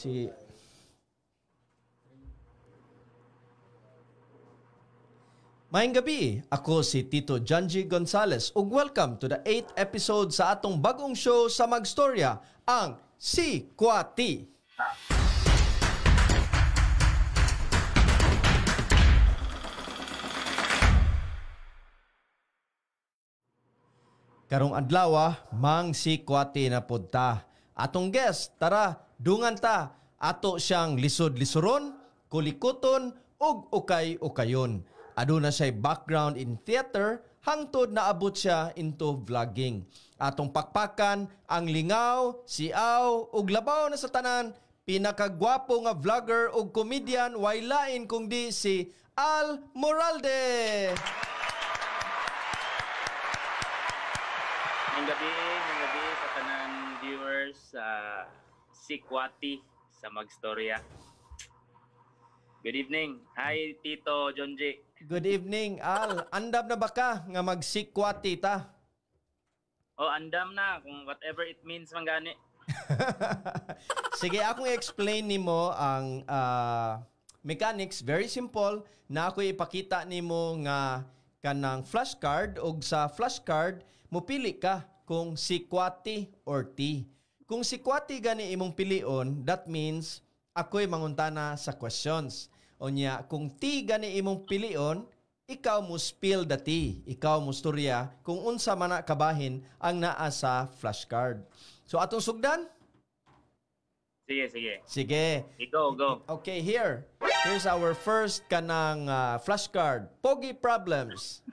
Si Maayong gabi, ako si Tito Janji Gonzales ug welcome to the 8th episode sa atong bagong show sa Magstorya, ang Si Kwati. Karong adlaw, mang Si Kwati na podta. Atong guest, tara, dungan ta. Ato siyang lisod-lisuron, kulikuton, ug ukay-ukayon. Aduna siya background in theater, hangtod naabot siya into vlogging. Atong pakpakan, ang lingaw, siaw, ug labaw na sa tanan, pinakagwapo nga vlogger ug comedian, way lain kung di si Al Moralde. Ngayong gabi sa tanan viewers sa Si Kwati sa Magstorya. Good evening. Hi, Tito Jonji. Good evening, Al. Andam na ba ka nga magsikwati ta? Oh, andam na kung whatever it means man gani. Sige, akong explain nimo ang mechanics. Very simple. Na ako ipakita nimo nga kanang flashcard ug sa flashcard mupili ka kung si Kwati or T. Kung si Kwati gani imong pilion, that means ako'y manguntana sa questions. Onya, kung T gani imong pilion, ikaw mo spill the tea. Ikaw mo storya kung unsa man na kabahin ang naa sa flashcard. So atong sugdan? Sige. Sige. Go. Okay, here. Here's our first kanang flashcard. Pogi problems.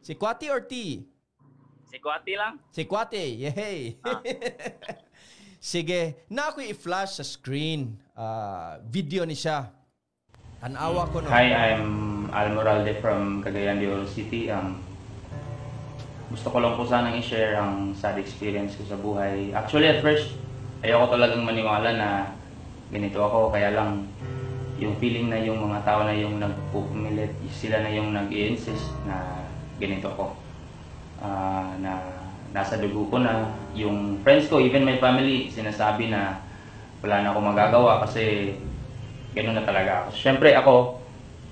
Si Kwati or T? Si Kwati lang. Si Kwati. Yay. Sige, na ako i-flash sa screen. Video ni siya. Tanawa ko no. Hi, I'm Al Moralde from Cagayan de Oro City. Gusto ko lang po sanang i-share ang sad experience ko sa buhay. Actually, at first, ayoko talagang maniwala na ganito ako. Kaya lang, yung feeling na yung mga tao na yung nagpupumilit, sila na yung nag-i-insist na ganito ako. Na nasa dugo ko na. Yung friends ko, even my family, sinasabi na wala na ako magagawa kasi gano'n na talaga ako. Siyempre ako,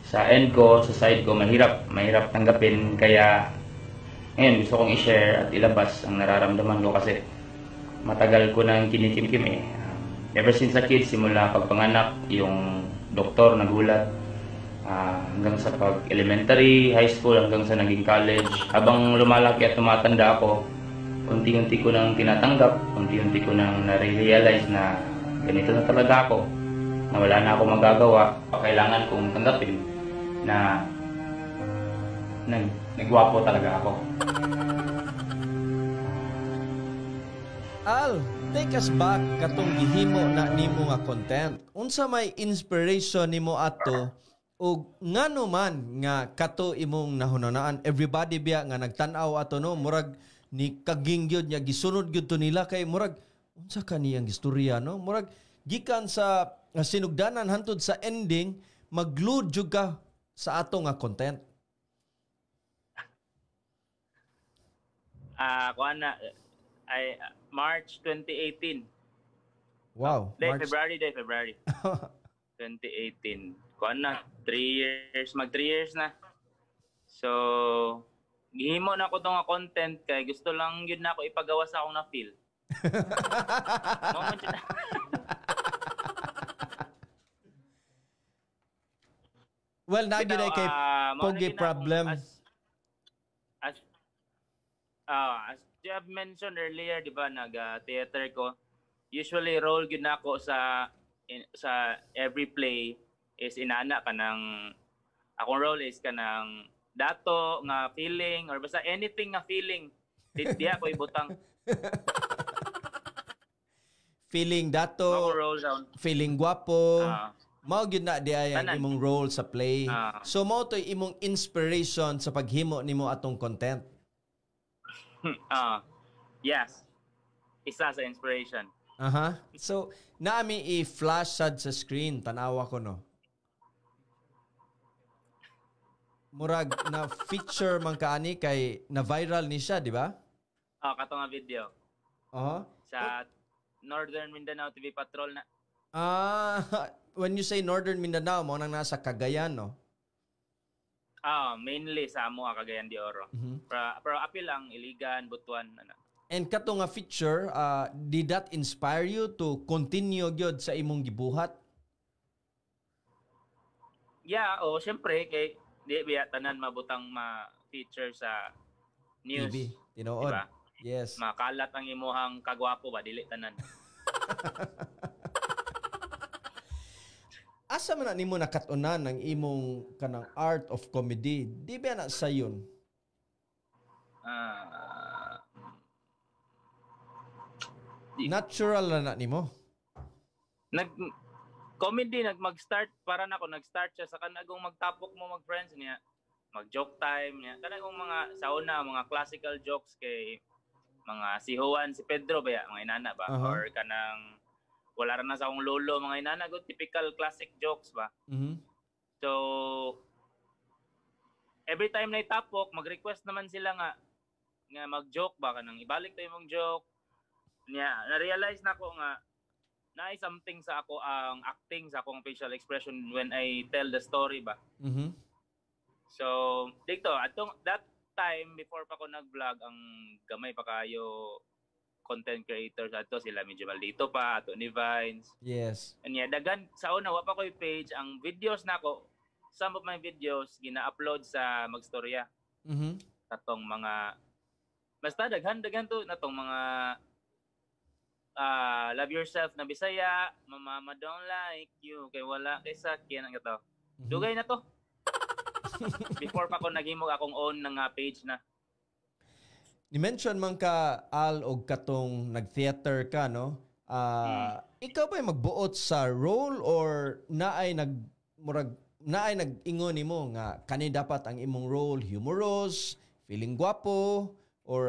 sa end ko, sa side ko, mahirap tanggapin. Kaya ngayon gusto kong i-share at ilabas ang nararamdaman ko kasi matagal ko nang kinikimkim eh. Ever since a kid, simula pagpanganak, yung doktor nagulat, hanggang sa pag-elementary, high school, hanggang sa naging college. Habang lumalaki at tumatanda ako, unti-unti ko nang tinatanggap, unti-unti ko nang nare-realize na ganito na talaga ako, na wala na ako magagawa. Kailangan kong tanggapin na nagwapo talaga ako. Al, take us back katong gihimo na nimo nga content. Unsa may inspiration nimo ato ug ngano man nga kato imong nahunanaan? Everybody biya nga nagtan-aw ato no, murag ni kaging gyud nya gisunod gyud to nila kay murag unsa kaniyang istorya no? Murag gikan sa sinugdanan hantod sa ending mag-glued jud ka sa ato nga content. Kuan na ay March 2018. Wow. February. 2018. Kuan na 3 years, mag 3 years na. So, gihimo na ko tong content kay gusto lang yun na ako ipagawa sa akong na-feel. Well, nagyud ay kay pogi problem. As you have mentioned earlier, di ba, nag-theater ko. Usually, role yun ako sa every play is inana ka ng, akong role is ka ng dato, nga feeling, or basta anything nga feeling. Di ako ibutang. Feeling dato, feeling guwapo, mao gyud na di ay ang imong role sa play. So mao toy imong inspiration sa paghimo nimo atong content. Yes. Isa sa inspiration. So naami i-flash sad sa screen, tanawa ko no. Murag na feature man kaani kay na viral ni siya, di ba? Kato nga video. Uh-huh. sa Northern Mindanao TV Patrol na. When you say Northern Mindanao, mo nang nasa Cagayan, no? Mainly sa amo Cagayan de Oro. Pero apil ang Iligan, Butuan ana. And kato nga feature, did that inspire you to continue gyud sa imong gibuhat? Yeah, syempre kay di biya tanan mabutang ma-feature sa news. TV, tinuod. Diba? Yes. Makalat ang imuhang kagwapo ba dili tanan. Asa man na nimo nakatunan ang imong kanang art of comedy? Di ba na sayon? Natural na nimo. Comedy mag-start para nako nag-start siya sa kanagong magtapok mo mag-friends niya. Mag-joke time niya. Kanagong mga sa una mga classical jokes kay mga si Juan, si Pedro ba ya, mga inana ba? Or kanang wala ra na sa akong lolo, mga inana, good typical classic jokes ba? So every time na itapok, mag-request naman sila nga mag-joke ba kanang ibalik to imong joke. Niya, na-realize na ko nga na something sa ako ang acting sa akong facial expression when I tell the story ba. So, dito atong that time before pa ko nag-vlog ang gamay pa kayo content creators ato sila medyo maldito pa ato ni Vines. Yes. And yeah, dagan sa una wa pa ko page ang videos nako. Some of my videos gina-upload sa Magstorya. Katong mga basta daghan to natong mga love yourself na Bisaya, mama don't like you, kay wala kay sakyan ang ito. Dugay na to. Before pa ko naghimog akong own ng page na. Ni-mention man ka, Al, og katong nag-theater ka, no? Ikaw ba magbuot sa role or naay nag-ingon nimo nga kani dapat ang imong role humorous, feeling gwapo, or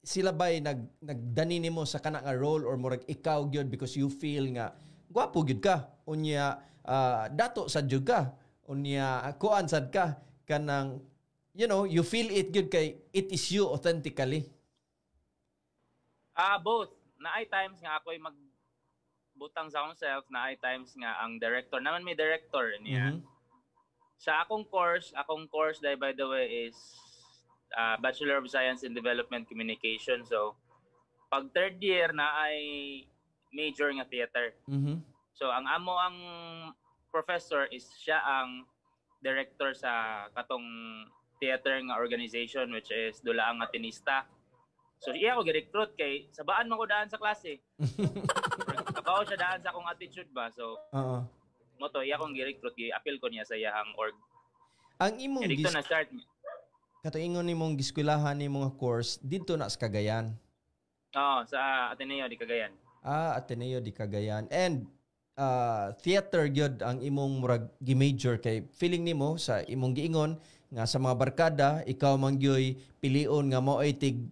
sila ba'y nagdani nimo sa kana nga role or murag ikaw gyud because you feel nga gwapo gyud ka unya dato sad gyud ka unya kuan sad ka kanang you know you feel it gyud kay it is you authentically? Both. Naay times nga ako'y magbutang sa akong self, naay times nga ang director naman may director niya. Sa akong course by the way is Bachelor of Science in Development Communication. So, pag third year na ay major nga theater. So, ang professor is siya ang director sa katong theater nga organization which is Dulaang Atenista. So, iya ko gi-recruit kay sabaan man ko daan sa klase. Kabaw siya daan sa akong attitude ba. So, moto iya kong gi-recruit, gi-appeal ko niya sa iyang org. Ang imong dito na start katuingon nimong giskwelahan nimong course dito na sa Cagayan. Sa Ateneo di Cagayan. Ateneo di Cagayan. And theater gyud ang imong murag gi-major kay feeling nimo sa imong giingon nga sa mga barkada ikaw man gyoy pilion nga mao ay tig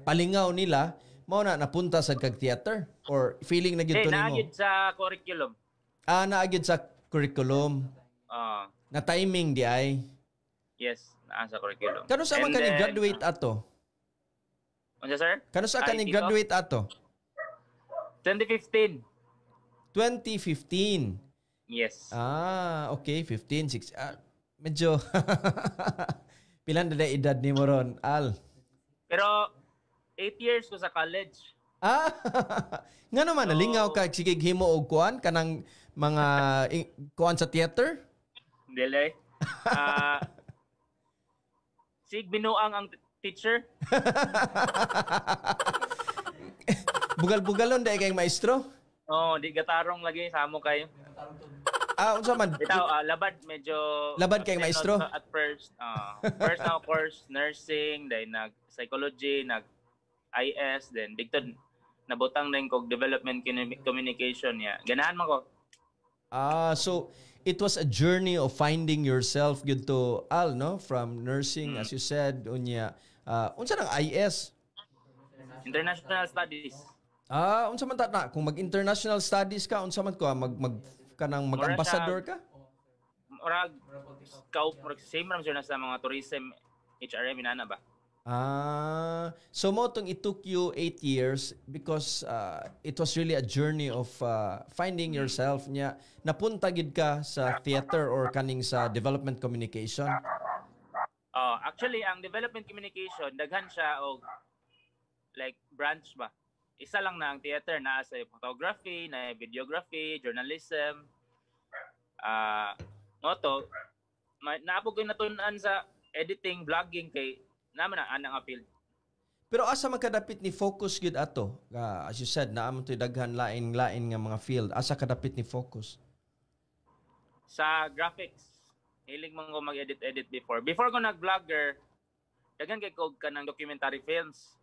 palingaw nila mao na napunta sa kag theater or feeling na gyud to nimo. Naagid sa curriculum. Naagid sa curriculum. Na timing di ay. Yes. Sa curriculum. Kano sa man kani graduate ato? Ano sir? Kano sa kani graduate ato? 2015. 2015. Yes. Okay, 15, 6. Medyo pilan na edad ni mo ron, Al? Pero 8 years ko sa college. Nga naman nalingaw ka sige himo og kuan kanang mga kuan sa theater? Dili. Sig binuang ang teacher. Bugal-bugalon dai kay maestro? Di gatarong lagi samo kayo. Unsa man? Itaw labad medyo labad kay maestro. At first, first na course nursing, then nag psychology, nag IS, then dito nabutang din kog development communication ya. Ganahan man ko. So it was a journey of finding yourself good to Al, no? From nursing, as you said, unya. Unsa nang IS? International Studies. Unsa man ta na? Kung mag-international studies ka, unsa man ko? Mag-ambassador ka? Same ram siya na sa mga tourism, HRM, inana ba? So mo tong it took you 8 years because it was really a journey of finding yourself nya. Napunta gid ka sa theater or kaning sa development communication? Actually, ang development communication, daghan siya og like branch ba. Isa lang na ang theater, na sa photography, na videography, journalism. Moto, naapog ko natunan sa editing, vlogging kay naman ang anang field. Pero asa man kadapit ni focus gid ato? As you said, naamon to daghan lain-lain nga mga field. Asa kadapit ni focus? Sa graphics. Hilig man ko mag-edit before. Before ko nag-vlogger, daghan kay ko kanang documentary films.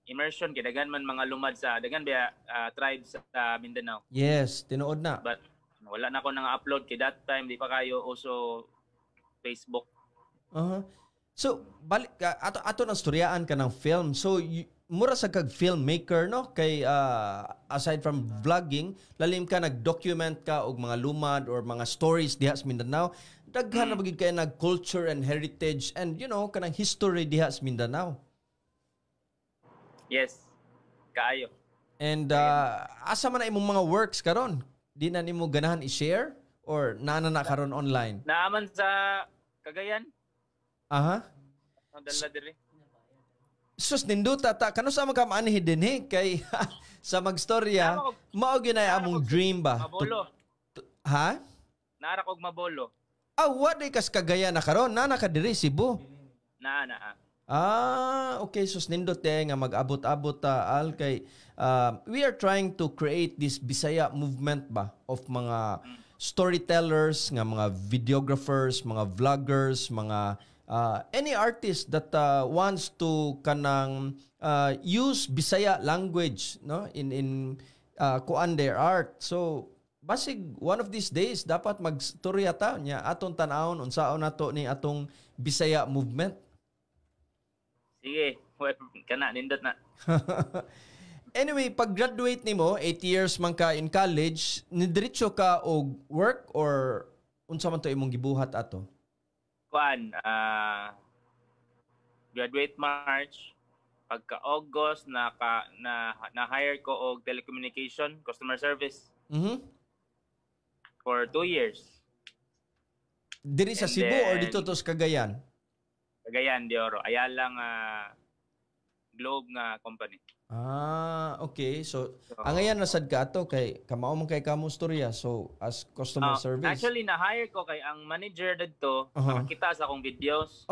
Immersion kay daghan man mga lumad sa daghan ba tribes sa Mindanao. Yes, tinuod na. But wala na ako nang upload kay that time di pa kayo uso Facebook. So balik ato nang storyaan ka ng film. So mura sa kag filmmaker no kay aside from vlogging, lalim ka nag-document ka og mga lumad or mga stories diha sa Mindanao. Daghan na bagid kay nag culture and heritage and kanang history diha sa Mindanao. Yes. Kaayo. And asa man na imong mga works karon? Di na nimo ganahan i-share or naana na karon online? Naaman sa Cagayan. Dala diri. Sus ninduta ta kano sa mga maanhi dinhi kay sa magstorya mao ginay among dream ba? Mabolo. Naara kog mabolo. What day kas Cagayan na karon? Nana ka diri Cebu. Naa. Okay. Sus nindot nga mag-abot-abot al kay we are trying to create this Bisaya movement ba of mga storytellers, nga mga videographers, mga vloggers, mga any artist that wants to kanang use Bisaya language no in kuan their art. So basig one of these days dapat magstorya ta nya aton tan-awon unsaon nato ni atong Bisaya movement. Sige, kana nindot na. Anyway, pag-graduate nimo, 8 years man ka in college, nidiretso ka og work or unsa man to imong gibuhat ato? Graduate March, pagka August na hire ko og telecommunication, customer service. For 2 years. Diri sa Cebu or dito to sa Cagayan? Cagayan de Oro. Ayalang Globe nga company. Okay. So ang ayan nasad ka ato kay kamao man kay kamo storya. So as customer service. Actually na-hire ko kay ang manager didto, nakita sa akong videos.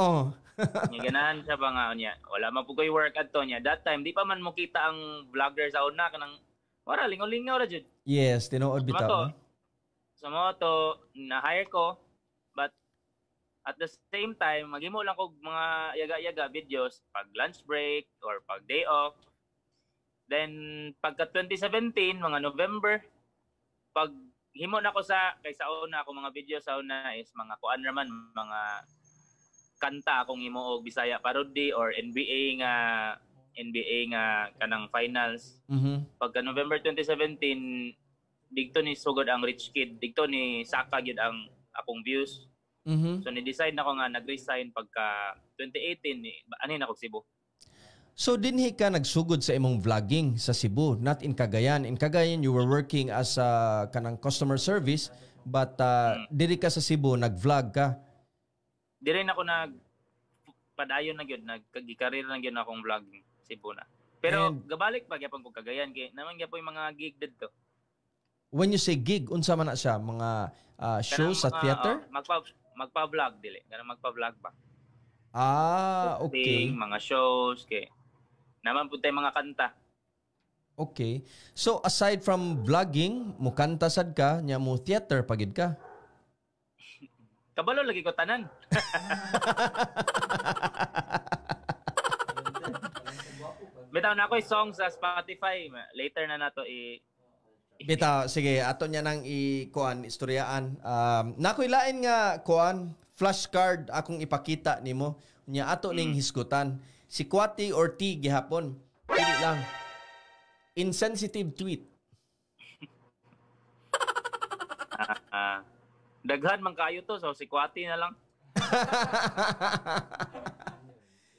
Nya ganahan siya ba nga niya. Wala man pugoy work adto niya. That time di pa man mo kita ang vlogger sa una kanang wala lingaw-lingaw ra jud. Yes, tinuod bitaw. Sa moto na-hire ko, but at the same time maghimo lang kog mga yaga-yaga videos pag lunch break or pag day off. Then, pagka 2017, mga November, pag himo na ko kay sa una, ako mga video sa una is mga kuan raman, mga kanta akong himo og Bisaya parody or NBA nga kanang finals. Pagka November 2017, digto ni sugod ang Rich Kid, digto ni Saka gyud ang akong views. So, ni-decide na ko nga nag-resign pagka 2018, anin ako Cebu. So dinhi ka nagsugod sa imong vlogging sa Cebu, not in Cagayan. In Cagayan you were working as a kanang customer service, but diri ka sa Cebu nag-vlog ka. Diri na ako padayon na gyud, nagkagi-career na gyud akong vlogging Cebu na. Pero gabalik pa gyapon ko Cagayan kay naman gyapon yung mga gig didto. When you say gig, unsa man na siya? Mga shows sa theater? Magpa-vlog dili. Kanang magpa-vlog ba? Okay. Mga shows kay naman po tayo mga kanta. Okay. So aside from vlogging, mo kanta sad ka, nya mo theater pagid ka. Kabalo lagi ko tanan. Bitaw na ako song sa Spotify. Later na nato Bitaw, sige, ato nya nang i-kuan istoryaan. Nakoy lain nga kuan flashcard akong ipakita nimo. Nya ato ning hisgutan. Si Kwati or T gihapon. Pili lang. Insensitive tweet. Daghan man kayo to, so si Kwati na lang.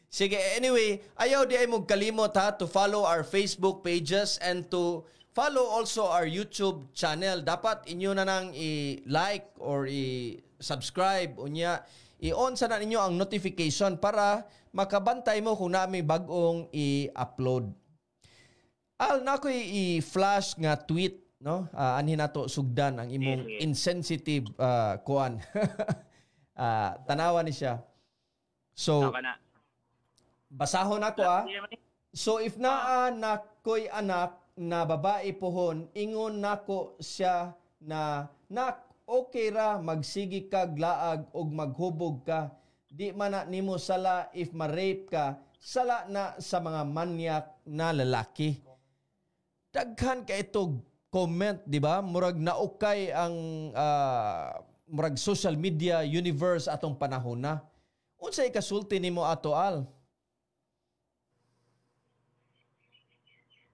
Sige, anyway, ayaw di ay mo kalimot ha to follow our Facebook pages and to follow also our YouTube channel. Dapat inyo na nang i-like or i-subscribe unya i-on sa na ninyo ang notification para makabantay mo kung namin bagong i-upload. Al na ko'y i-flash nga tweet, no? Anhin nato sugdan ang imong insensitive kuan. Tanawa ni siya. So, basahon ako So if naa na ko'y anak na babae pohon, ingon nako siya na okay ra magsigi kag laag og maghubog ka. Di man na nimo sala if ma-rape ka, sala na sa mga manyak na lalaki. Daghan ka itog comment, di ba? Murag naukay ang murag social media universe atong panahon na. Unsay kasulti nimo ato Al?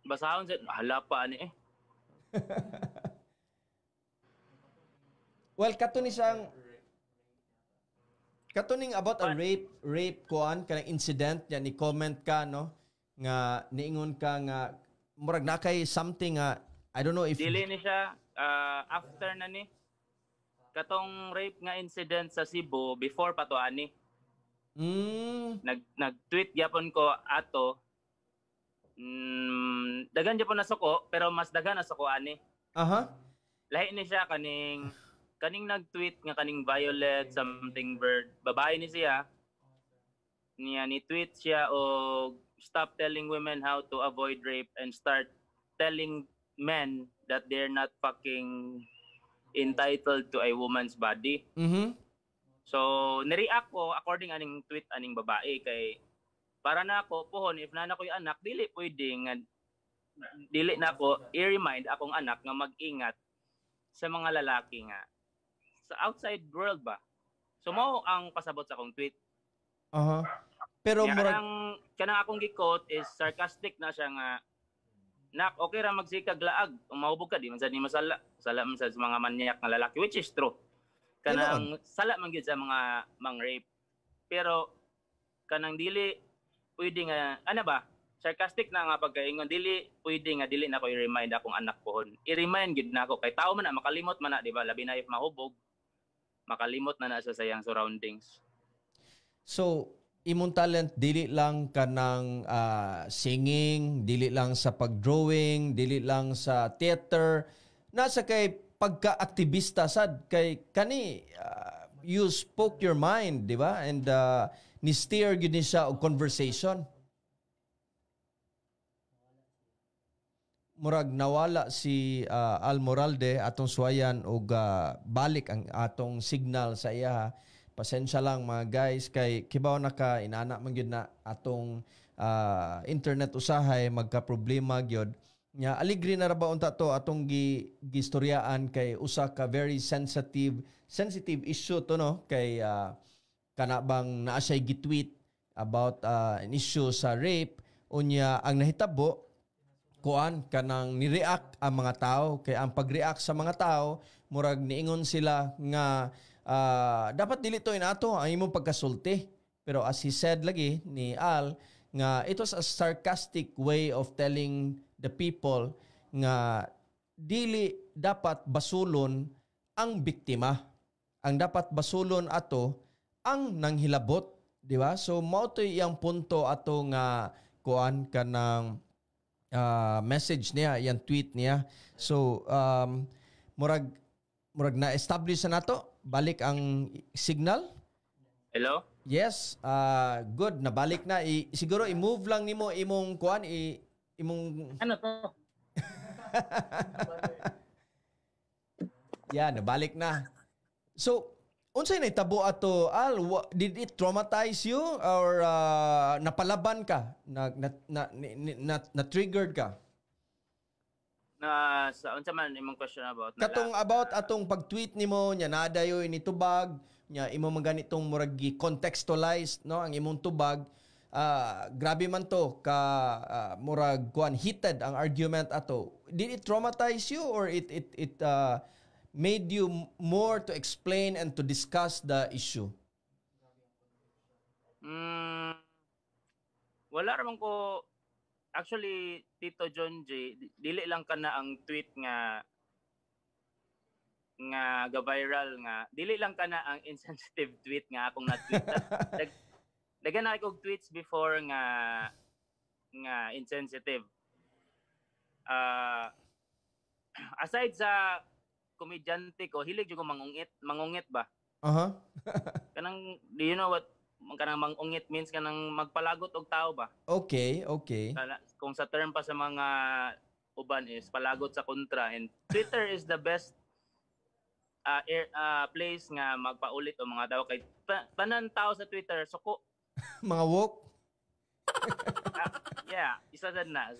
Basahon sa hala pa ani Well, katuning about a rape kuan kanang incident yan ni comment ka no nga niingon ka nga murag na kay something I don't know if dili ni siya after na ni katong rape nga incident sa Cebu before pa to ani. Nag-tweet gyapon ko ato dagan gyapon na suko pero mas dagan na suko ani. Lahi ni siya kaning nag-tweet nga kaning Violet something bird babae ni siya niya ni tweet siya og stop telling women how to avoid rape and start telling men that they're not fucking entitled to a woman's body. So nireact ko according aning tweet aning babae kay para na ako pohon if na ko'y anak dili na ako i-remind akong anak nga mag-ingat sa mga lalaki nga sa outside world ba. So mo ang pasabot sa akong tweet. Pero kanang akong gi-quote is sarcastic na siya nga nak okay ra magsikag laag umahubog ka di man sad ni masala man sa mga manyak nga lalaki which is true. Kanang sala man gyud sa mga mang-rape. Pero kanang dili pwede nga ano ba sarcastic na nga pagkaingon dili pwede nga dili na ko i-remind akong anak pohon. I-remind gid nako kay tao man na makalimot man na di ba labi na if mahubog makalimot na sa sayang surroundings. So imong talent dili lang kanang singing, dili lang sa pagdrawing, dili lang sa theater, nasa kay pagka-aktivista sad kay kani you spoke your mind, di ba? And ni steer gyud ni siya og conversation. Murag nawala si Al Moralde atong suwayan og balik ang atong signal sa iya. Pasensya lang mga guys kay kibaw na ka inana man gyud na atong internet usahay magka problema gyud. Nya aligri na ra ba unta to atong gistoryaan kay usa ka very sensitive issue to no kay kana bang naa siya gitweet about an issue sa rape unya ang nahitabo kuan kanang ni-react ang mga tao kay ang pag-react sa mga tao murag niingon sila nga dapat dili to inato ang imong pagkasulti pero as he said lagi ni Al nga it was a sarcastic way of telling the people nga dili dapat basulon ang biktima ang dapat basulon ato ang nanghilabot di ba so mao to iyang punto ato nga kuan kanang message niya, yung tweet niya. So, murag na-establish na nato. Balik ang signal. Hello? Yes. Good. Nabalik na. Siguro, i-move lang nimo imong kuan. Imong... Ano to? Yeah, nabalik na. So, unsay naitabo ato Al, did it traumatize you or napalaban ka na triggered ka na sa unsa man imong question about katong about atong pag-tweet nimo nya nadayoy ni tubag nya imo man ganitong murag contextualize no ang imong tubag grabe man to ka murag kuan heated ang argument ato did it traumatize you or it made you more to explain and to discuss the issue? Wala raman ko actually Tito John J, dili lang kana ang tweet nga ga-viral nga. Dili lang kana ang insensitive tweet nga akong na-tweet. Dagan na ako tweets before nga insensitive. Aside sa komedyante ko, hilig jud ko mangungit ba? Kanang, do you know what kanang mangungit means? Kanang magpalagot og tao ba? Okay. Kung sa term pa sa mga uban is palagot sa kontra, and Twitter is the best place nga magpaulit o mga tao kay tanan tao sa Twitter suko. Mga woke. Yeah, isa sad na.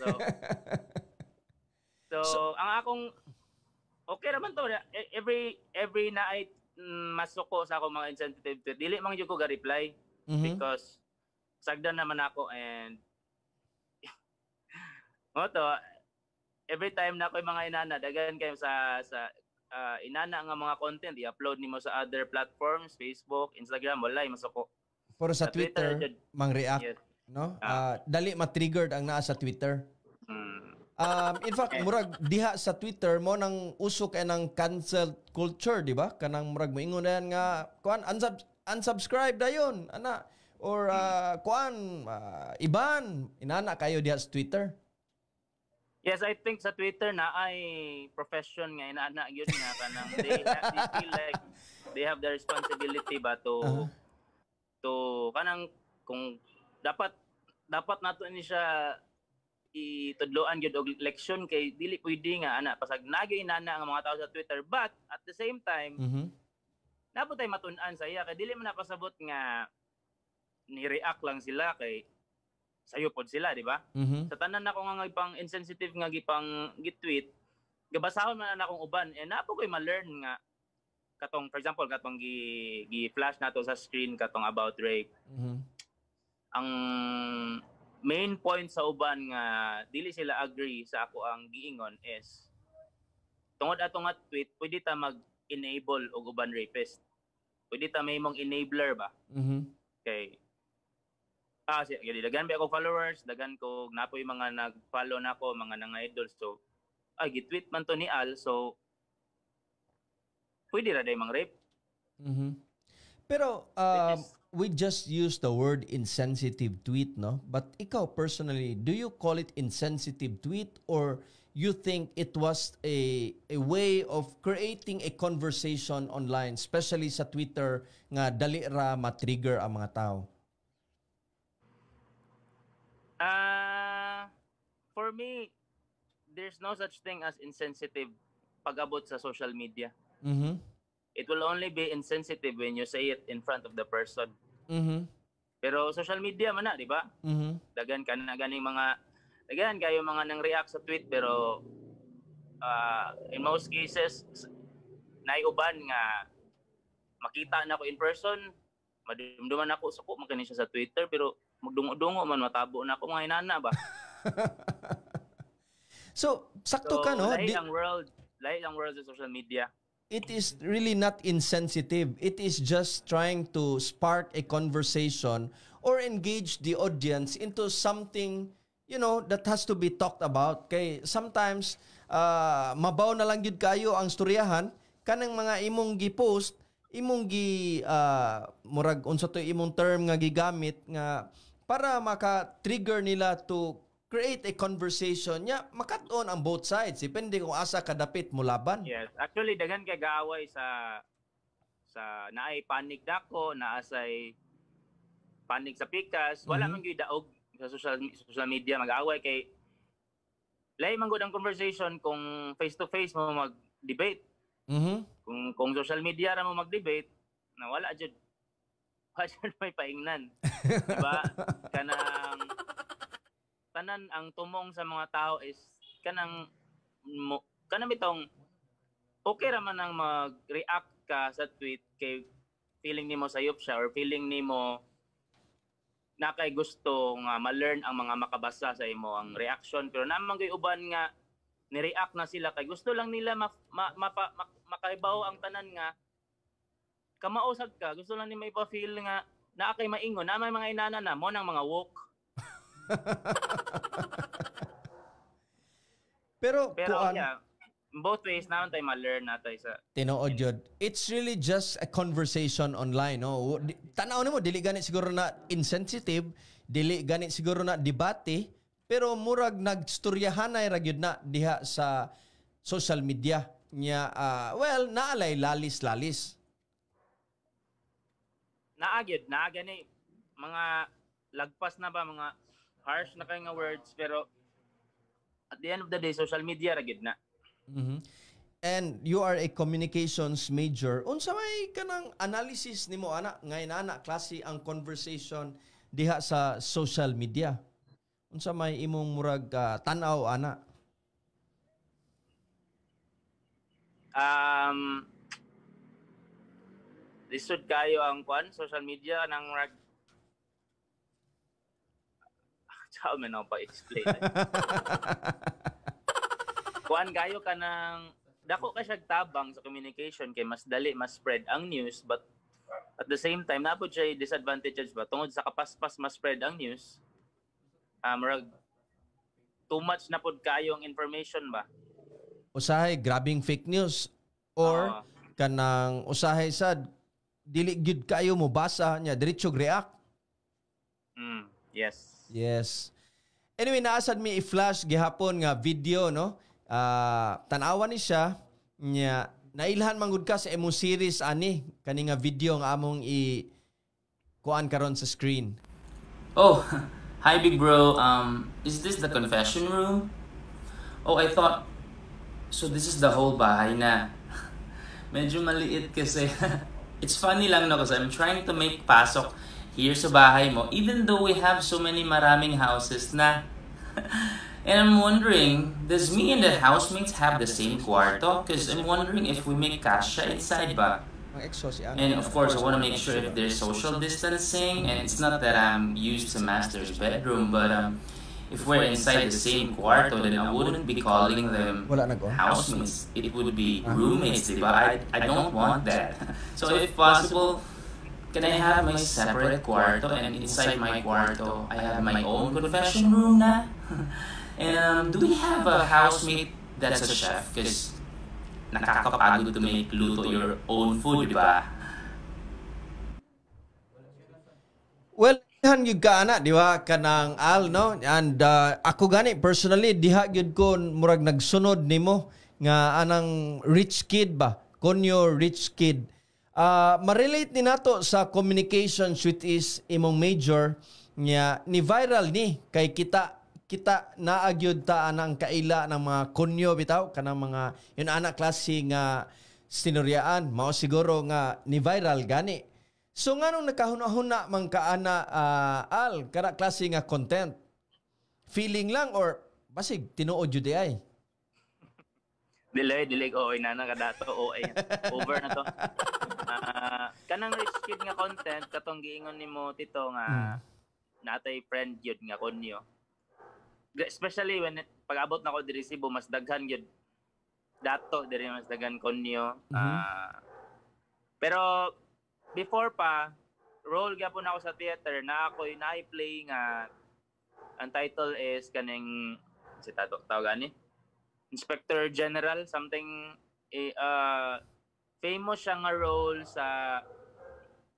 So ang akong okay naman to, every na ay masuko sa akong mga insensitive tweet, dili man gyud ko ga reply because sagdan naman ako, and mo to every time na ako mga inana dagan kayo sa inana nga mga content i-upload nimo sa other platforms, Facebook, Instagram, walay masuko. Pero sa Twitter mang-react, yes. No? Dali ma-triggered ang naa sa Twitter. In fact, murag diha sa Twitter mo nang usok kay nang cancel culture, di ba? Kanang murag moingon na yan nga kuan unsubscribe dayon ana or kuan iban inana kayo diha sa Twitter. Yes, I think sa Twitter na ay profession nga inaana yun nga kanang they feel like they have the responsibility ba to kanang kung dapat nato ni siya itudloan gyud og election kay dili pwede nga ana pasag nagyo inana nga mga tao sa Twitter, but at the same time napod tay matun-an sa iya kay dili man napasabot nga ni-react lang sila kay sayo pod sila, di ba? Sa tanan nako nga ipang insensitive nga gipang gitweet, gabasahon man akong uban, and napo koy ma-learn nga katong for example katong gi-flash nato sa screen katong about rape. Ang main point sa uban nga dili sila agree sa ako ang giingon is tungod ato nga tweet pwede ta mag-enable og uban rapist. Pwede ta may mong enabler ba? Okay. Sige, dagan ba ako followers, dagan ko napoy mga nag-follow nako, mga nang-idol. So, gitweet man to ni Al, so pwede ra day mang rape. Pero we just use the word insensitive tweet, no? But ikaw personally, do you call it insensitive tweet or you think it was a way of creating a conversation online, especially sa Twitter nga dali ra ma-trigger ang mga tao? For me, there's no such thing as insensitive pag-abot sa social media. It will only be insensitive when you say it in front of the person. Pero social media man na, di ba? Dagan kayo mga nang react sa tweet, pero in most cases naiuban nga makita na ako in person, madumduman ako suko man kani siya sa Twitter, pero magdungo-dungo man matabo na ako mga inana ba. So sakto ka, no? Lahi ang world sa social media. It is really not insensitive. It is just trying to spark a conversation or engage the audience into something, you know, that has to be talked about. Kay sometimes mabaw na lang gyud kayo ang storyahan kanang mga imong gi-post, imong murag unsa to imong term nga gigamit nga para maka-trigger nila to create a conversation nya makat-on ang both sides depende kung asa kadapit mo laban. Yes, actually daghan kay gaaway sa naay panig dako, naasay panig sa pikas, wala man gyud daog sa social media mag-away kay lahi man gud ang conversation kung face to face mo mag-debate. Kung social media ra mo mag-debate na wala jud may paingnan. Diba? Tanan ang tumong sa mga tao is kanang bitong okay ra man ang mag-react ka sa tweet kay feeling nimo sayop siya or feeling nimo na kay gusto nga ma-learn ang mga makabasa sa imo ang reaction, pero naman kay uban nga ni-react na sila kay gusto lang nila makahibaw ang tanan nga kamausag ka, gusto lang nila ipa-feel nga na kay maingon na may mga inana na mo nang mga woke. Pero Pero kuan, yeah, both ways naman tayo ma-learn natin sa tinuod yun. It's really just a conversation online. No? Tanaw mo, dili ganit siguro na insensitive, dili ganit siguro na debate, pero murag nagstoryahanay ra gyud na diha sa social media niya. Well, naalay lalis-lalis. naagyod na gani mga lagpas na ba mga harsh na kay nga words pero at the end of the day social media ra gyud na. Mhm. And you are a communications major. Unsa may kanang analysis nimo ana ngayon ana klase ang conversation diha sa social media? Unsa may imong murag tan-aw ana? Lisod kayo ang kwan social media nang rag Sao man ako pa-explain. Kuan kayo ka ng dako ka siya tabang sa communication kay mas dali mas spread ang news but at the same time napod siya disadvantages ba tungod sa kapaspas mas spread ang news. Murag too much na pod kayong information ba. Usahay grabbing fake news or kanang usahay sad dili gyud kayo mo basa nya diretso react. Yes. Yes. Anyway, naasad mi i-flash gihapon nga video, no? Tanawan ni siya nya nailhan manggod ka sa imong series ani kani nga video nga among kuan karon sa screen. Oh, hi big bro. Is this the confession room? Oh, I thought so this is the whole bahay na. Medyo maliit kasi. It's funny lang no kasi I'm trying to make pasok here sa bahay mo even though we have so many maraming houses na. And I'm wondering, does me and the housemates have the same kwarto? Because I'm wondering if we make kasha inside ba? And of course, I want to make sure if there's social distancing, and it's not that I'm used to master's bedroom, but if we're inside the same kwarto, then I wouldn't be calling them housemates. It would be roommates, diba? I don't want that. So if possible, can I have my separate kwarto, and inside my kwarto, I have my own confession room na? And do we have a housemate that's a chef? Because nakakapagod to make luto your own food, di ba? Well, han gyud ka ana, di ba? Kanang Al, no? And ako gani personally diha gyud ko murag nagsunod nimo nga anang rich kid ba? Konyo rich kid. Ma-relate ni nato sa communications which is imong major nya ni viral ni kay kita naagyud ta anang kaila ng mga konyo bitaw kanang mga yun anak klase nga sinuryaan mao siguro nga ni viral gani. So nganong nakahuna-huna man kaana Al kana klase nga content? Feeling lang or basig tinuod jud ay? Dili oy na kadato oy. Over na to. Kanang rich kid nga content katong giingon nimo Tito nga natay friend yun nga konyo. Especially when pag-abot na ko diri Cebu mas daghan gyud dato diri mas daghan konyo. Pero before pa role gyapon ako sa theater na ako na-play nga ang title is kaning si tawag ani Inspector General something famous siya nga role sa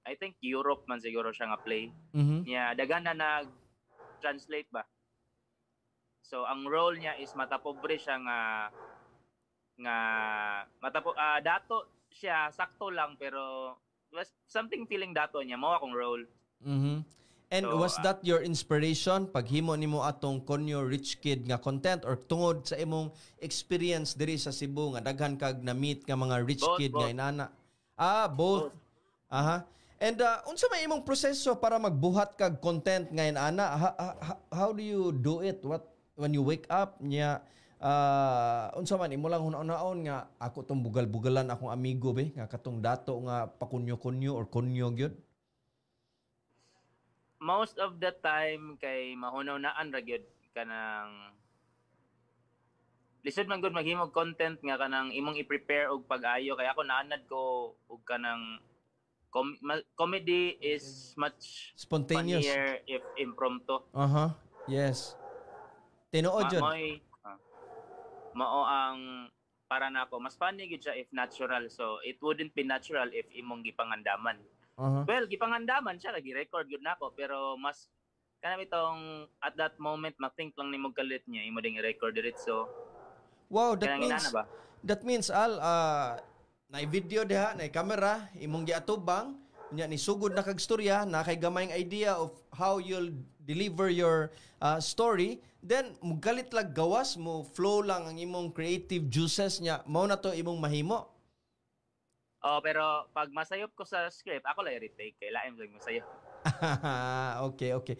I think Europe man siguro siya nga play. Niya daghan na nag-translate ba. So ang role niya is matapobre siya nga dato siya sakto lang pero was something feeling dato niya mao akong role. And so, was that your inspiration paghimo nimo atong Konyo Rich Kid nga content or tungod sa imong experience diri sa Cebu nga daghan kag na-meet nga mga rich kid nga inana? Both. Aha. And unsa may imong proseso para magbuhat kag content nga inana? How do you do it? When you wake up niya unsa man imo lang hunaon nga ako tong bugal-bugalan akong amigo be nga katong dato nga pakunyo-kunyo or kunyo gyud? Most of the time kay mahunaw-naan ra gyud kanang lisod man gud maghimog content nga kanang imong i-prepare og pag-ayo kay ako naanad ko og kanang comedy is much spontaneous funnier if impromptu. Yes. Tinuod jud. Mao ang para nako mas funny gid siya if natural. So it wouldn't be natural if imong gipangandaman. Well, gipangandaman siya lagi record gud nako pero mas kanang itong at that moment ma-think lang nimo kalit niya imo ding i-record it. So wow, that means al na video diha, na camera, imong giatubang nya ni sugod na kag storya, na kay gamayng idea of how you'll deliver your story, then mugalit lag gawas mo, flow lang ang imong creative juices nya, mao na to imong mahimo. Oh, pero pag masayop ko sa script, ako lang i-retake kay laim lang masayop. Okay.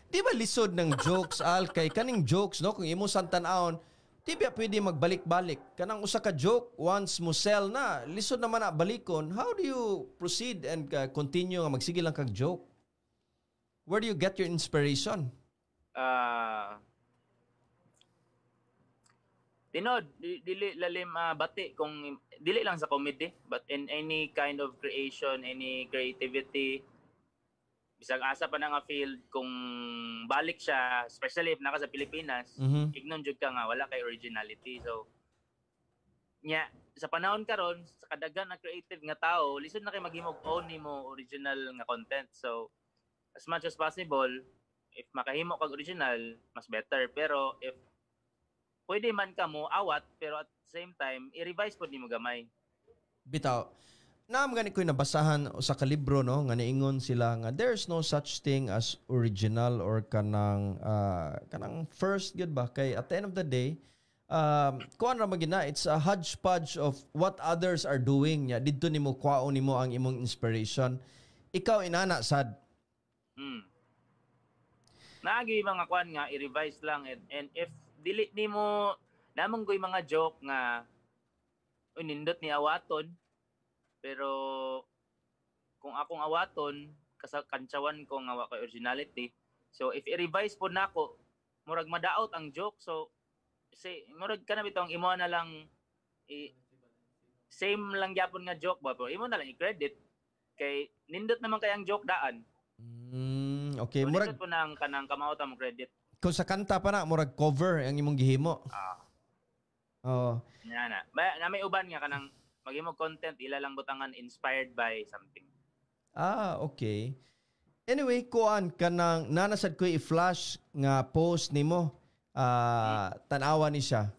Di ba lisod ng jokes al kay kaning jokes no kung imo santan-aon di ba pwede magbalik-balik kanang usa ka joke once mo sell na lisod naman na balikon. How do you proceed and continue nga magsige lang kag joke? Where do you get your inspiration? Tinod dili lalim bati kung dili lang sa comedy but in any kind of creation, any creativity, bisag asa pa na nga field, kung balik siya, especially if naka sa Pilipinas, ignon jud ka nga wala kay originality. So nya sa panahon karon sa kadaghan na creative nga tao, lisod na kay maghimog own nimo original nga content. So as much as possible, if makahimo kag original, mas better. Pero if pwede man ka mo awat, pero at the same time i-revise pod nimo gamay. Bitaw. Naam gani ko'y nabasahan sa kalibro no nga niingon sila nga there's no such thing as original or kanang first good ba kay at the end of the day kuan ra magina, it's a hodgepodge of what others are doing nya didto nimo kwaon nimo ang imong inspiration. Ikaw inana sad. Naagi mga kuan nga i-revise lang and if dili nimo namang goy mga joke nga nindot ni awaton. Pero kung akong awaton, kantsawan ko nga wa kay originality. So if i-revise po nako, murag madaot ang joke. So murag kana bitong imo na lang same lang gyapon nga joke ba, pero imo na lang i-credit kay nindot naman kay ang joke daan. Okay, so, murag po nang kanang kamauta mo credit. Kung sa kanta pa na murag cover ang imong gihimo. Oh. Na may uban nga kanang maghimog content, ila lang butangan inspired by something. Okay. Anyway, kuan kanang nanasad ko i-flash nga post nimo. Tanawa ni siya.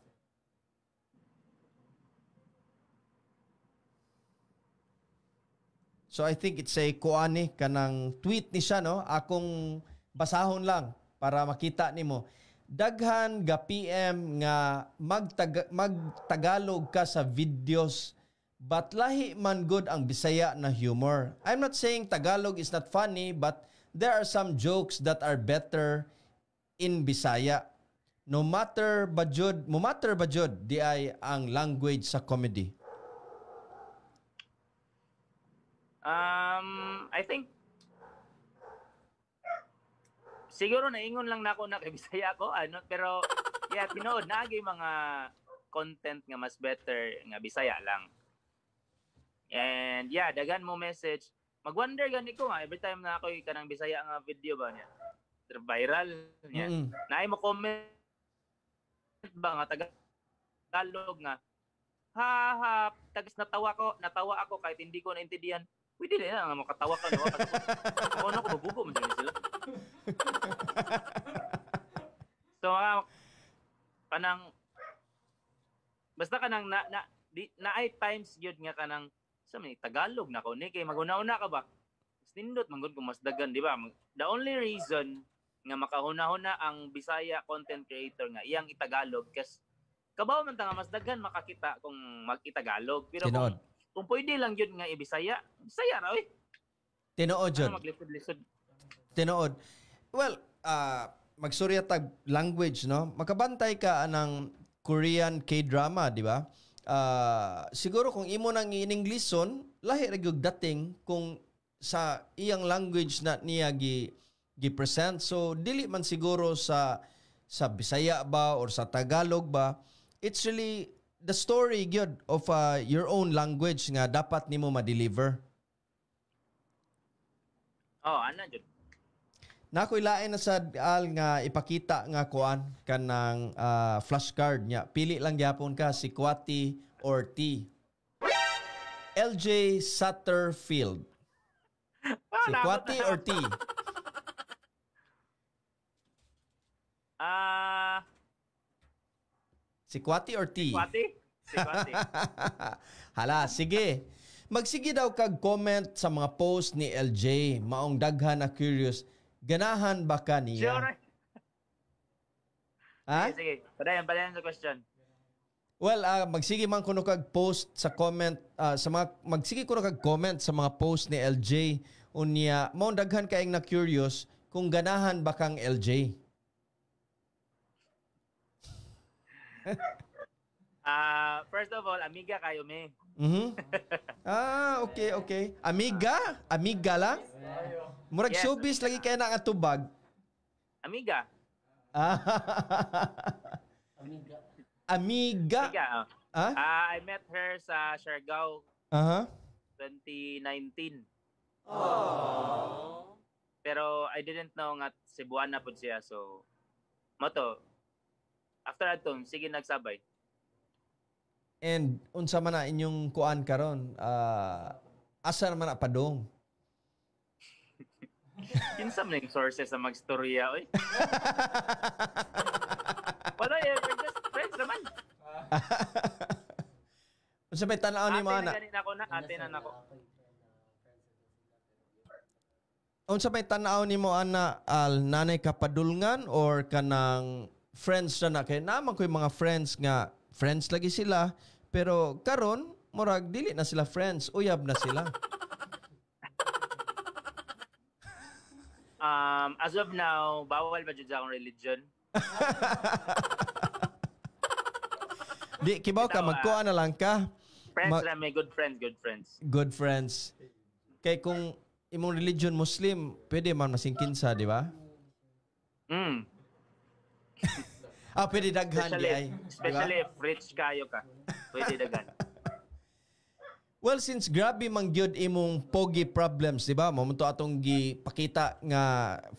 So I think it's a kuan kanang tweet ni siya no. Akong basahon lang para makita nimo. Daghan ga PM nga magtagalog ka sa videos. But lahi man good ang Bisaya na humor. I'm not saying Tagalog is not funny, but there are some jokes that are better in Bisaya. No matter ba jud, di ay ang language sa comedy. I think siguro naingon lang nako na kay Bisaya ko pero yeah, tinuod naagi mga content nga mas better nga Bisaya lang. And yeah, dagan mo message. Mag-wonder gani ko nga every time na ako kanang Bisaya nga video ba niya. Viral niya. Naay mo comment ba nga Tagalog nga. Ha, tagis natawa ako kahit hindi ko naintindihan. Pwede na nga makatawa ka no. Ano ko bubugo man sila. So kanang basta kanang na ay times gyud nga kanang sa may Tagalog na ko ni kay maguna-una ka ba? Nindot man gud kung mas dagan, di ba? The only reason nga makahuna-huna ang Bisaya content creator nga iyang itagalog kasi kabaw man ta nga mas daghan makakita kung mag-itagalog. Pero kung pwede lang yun nga i-Bisaya, Bisaya ra oy. Tinuod jud. Maglisod-lisod. Tinuod. Well, magsurya tag language no. Makabantay ka anang Korean K-drama, di ba? Siguro kung imo nang in-Englishon, lahi ra gyud dating kung sa iyang language na niya gi-present. So dili man siguro sa Bisaya ba or sa Tagalog ba, it's really the story gyud of your own language nga dapat nimo ma-deliver. Ana jud. Nakoy lain na sad al nga ipakita nga kuan kanang flashcard niya. Pili lang gyapon ka si Kwati or T. LJ Satterfield. Si Kwati or T? Si Kwati or T? Kwati? Si Kwati. Hala, sige. Magsige daw kag comment sa mga post ni LJ. Maong daghan na curious. Ganahan ba ka niya? Sure. Ha? Sige. Padayan sa question. Well, magsige man kuno kag post sa comment sa mga magsige kuno kag comment sa mga post ni LJ unya maong daghan kaayong na curious kung ganahan ba kang LJ. First of all, amiga kayo me. Okay. Amiga lang? Murag Yes, showbiz lagi kaya na nga tubag. Amiga. Amiga. I met her sa Siargao 2019. Pero I didn't know nga Cebuana po siya. So, moto, after aton, sige nagsabay. And unsa man na inyong kuan karon? Asa naman na padong? Kinsa man yung sources sa magstorya, oy? Wala, we're just friends naman. Unsa may tan-aw ni mo ana? Ate na nako. Unsa may tan-aw ni mo ana al nanay kapadulngan or kanang friends na kay naman ko'y mga friends nga friends lagi sila pero karon murag dili na sila friends, uyab na sila. As of now, bawal ba jud sa akong religion? Di kibaw ka magkuha na lang ka. Friends ra may good friends. Good friends. Kay kung imong religion Muslim, pwede man masingkin sa, di ba? Pwede daghan di ay. Especially if rich kayo ka. Pwede daghan. Well, since grabe man gyud imong pogi problems, di ba? Mamunto atong gipakita nga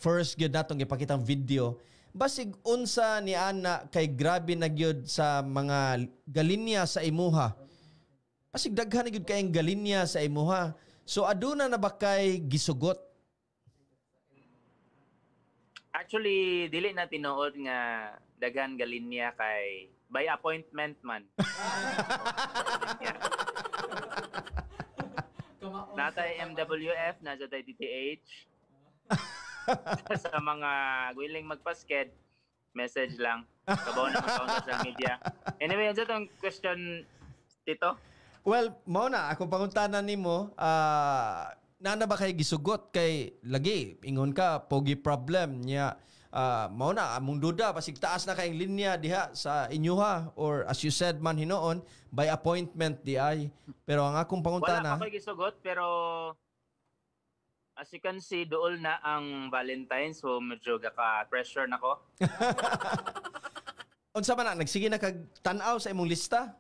first gyud natong gipakitang video. Basig unsa ni ana kay grabe na gyud sa mga galinya sa imuha. Basig daghan na gyud kayong galinya sa imuha. So aduna na ba kay gisugot? Actually, dili na tinuod nga daghan galinya kay by appointment man. Natay MWF, nasa tayo DTH. Sa mga willing magpasked, message lang. Kabaw na sa social media. Anyway, ano itong question, Tito? Well, mao na akong pangutanan nimo, nana ba kay gisugot kay lagi ingon ka pogi problem niya. Mao na among duda pasig taas na kayong linya diha sa inyuha or as you said man hinoon by appointment di ay. Pero ang akong pangutana, wala pa ko'y gisugot pero as you can see dool na ang Valentine's so medyo gaka-pressure nako. unsa man na nagsige na kag tan-aw sa imong lista?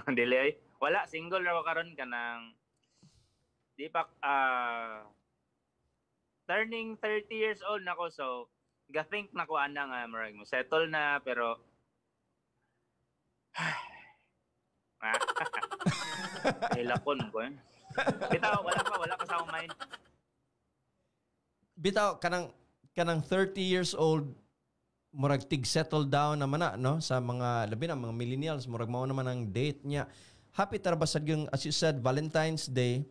Dili ay. Wala, single ra ko karon kanang di pa turning 30 years old nako so ga-think nako ana nga marag mo settle na pero hilakon ko eh. Bitaw wala pa sa akong mind. Bitaw kanang 30 years old murag tig settle down naman na no sa mga labi na mga millennials murag mao naman ang date niya. Happy tarbasad yung as you said Valentine's Day.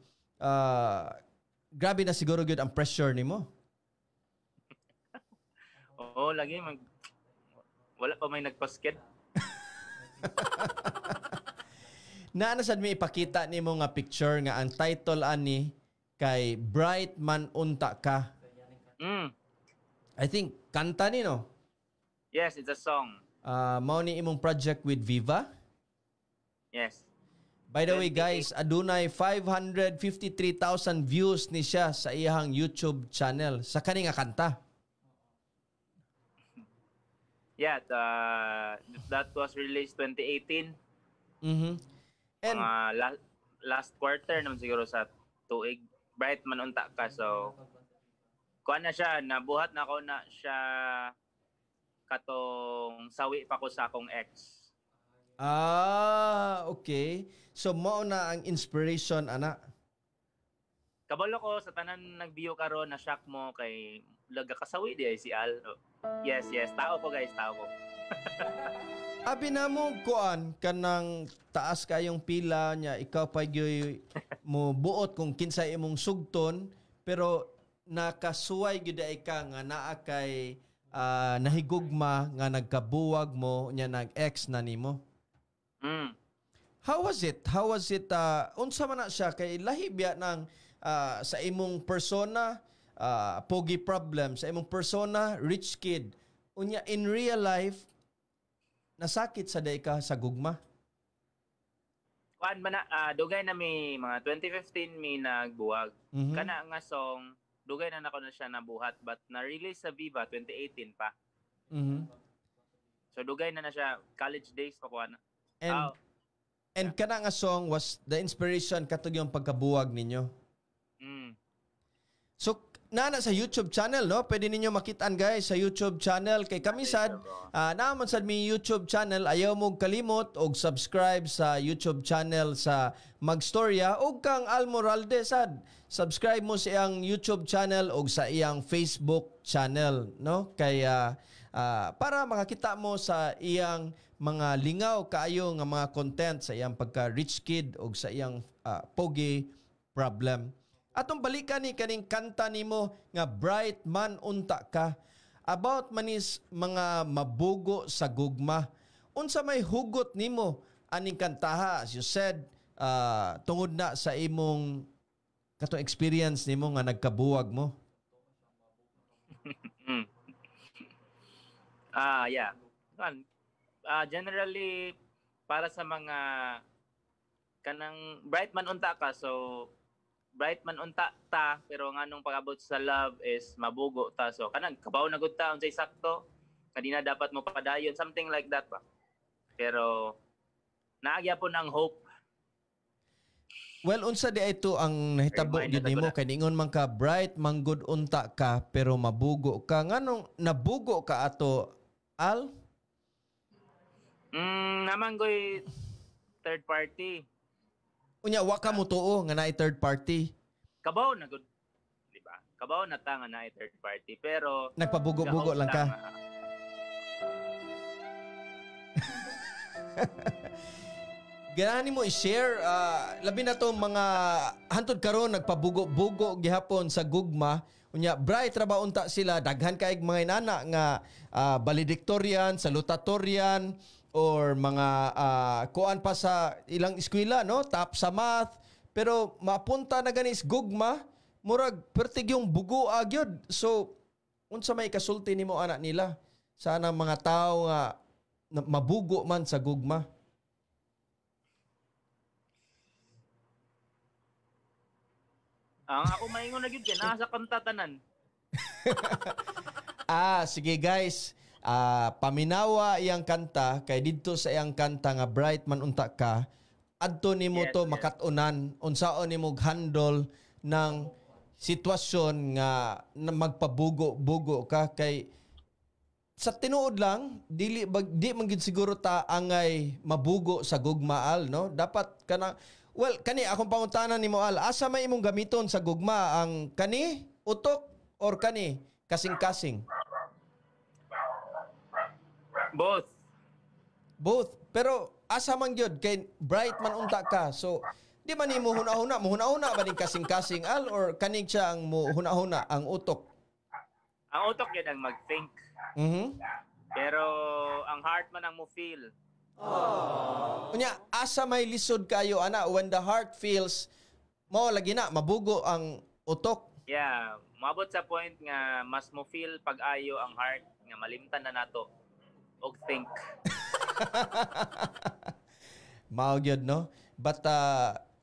Grabe na siguro gyud ang pressure nimo. Oo, lagi wala pa may nagpasked. Naano sad mi ipakita nimo nga picture nga ang title ani kay Bright Man Unta Ka. I think kanta ni no. Yes, it's a song. Mao ni imong project with Viva? Yes. By the way guys, adunay 553,000 views ni siya sa iyang YouTube channel sa kani nga kanta. Yeah, that was released 2018. And last quarter naman siguro sa tuig. Bright Man Unta Ka. So kuan na siya, nabuhat na ako na siya katong sawi pa ko sa akong ex. Okay. So mao na ang inspiration ana. Kabalo ko sa tanan nagbiyo karon na shock mo kay laga kasawi di ay si Al. Yes, tao ko guys, tao ko. Abi na mo kuan kanang taas kayong pila nya ikaw pa gyoy mo buot kung kinsay imong sugton pero nakasuway gyud ay ka nga naa kay nahigugma nga nagkabuwag mo nya nag-ex na nimo. How was it? Unsa man na siya kay lahi biya ng sa imong persona pogi problem, sa imong persona rich kid. Unya in real life nasakit sa day ka sa gugma. Kuan man dugay na mi mga 2015 mi nagbuwag. Kana nga song dugay na nako na siya nabuhat but na-release sa Viva 2018 pa. So dugay na siya college days pa kuan. And kana nga song was the inspiration katong yung pagkabuwag ninyo. So na sa YouTube channel no, pwede ninyo makitaan guys sa YouTube channel kay kami sad naman sad mi YouTube channel, ayaw mo kalimot og subscribe sa YouTube channel sa Magstorya og kang Almoralde sad. Subscribe mo sa iyang YouTube channel og sa iyang Facebook channel no kaya para makakita mo sa iyang mga lingaw kaayo nga mga content sa iyang pagka rich kid o sa iyang pogi problem. Atong balikan ni kaning kanta nimo nga Bright Man Unta Ka. About manis mga mabugo sa gugma. Unsa may hugot nimo aning kantaha? As you said, tungod na sa imong katong experience nimo nga nagkabuwag mo. Yeah. Generally para sa mga kanang bright man unta ka, so bright man unta ta pero nganong pag-abot sa love is mabugo ta, so kanang kabaw na gud ta unsay sakto kadina dapat mo padayon, something like that ba. Pero naagya po ng hope. Well, unsa di ito ang nahitabo gyud nimo kay ningon man ka bright man gud unta ka pero mabugo ka, nganong nabugo ka ato Al? Naman ko'y third party. Unya, wa ka mo tuo nga naay third party. Kabaw na good. Diba? Kabaw na ta nga naay third party. Pero nagpabugo-bugo lang ka. Ganahan mo i-share. Labi na to mga hantod karon nagpabugo-bugo gihapon sa gugma. Unya, bright ra ba unta sila? Daghan kaig mga inana nga valedictorian, salutatorian, or mga kuan pa sa ilang eskwela, no? Top sa math. Pero mapunta na ganis gugma, murag pertig yung bugo agyod. So, unsa may kasulti nimo anak nila? Sana mga tao nga mabugo man sa gugma. Ang ako maingon na gyud kay nasa kanta tanan. Sige guys. Paminawa iyang kanta kay didto sa iyang kanta nga Bright Man Unta Ka. Adto nimo to makatunan unsaon nimo handle ng sitwasyon nga magpabugo-bugo ka kay sa tinuod lang di man gid siguro ta angay mabugo sa gugmaal, no? Dapat kana kani akong pangutanan nimo Al, asa may imong gamiton sa gugma, ang kani utok or kani kasing-kasing? Both. Pero asa man gyud kay bright man unta ka. So di man nimo huna-huna ba ning kasing-kasing Al, or kanig siya ang mo huna-huna ang utok? Ang utok yun ang mag-think. Pero ang heart man ang mo feel. Unya, asa may lisod kayo ana when the heart feels mo lagi na mabugo ang utok. Yeah, maabot sa point nga mas mo feel pag-ayo ang heart nga malimtan na nato og think. Mao gyud, no? But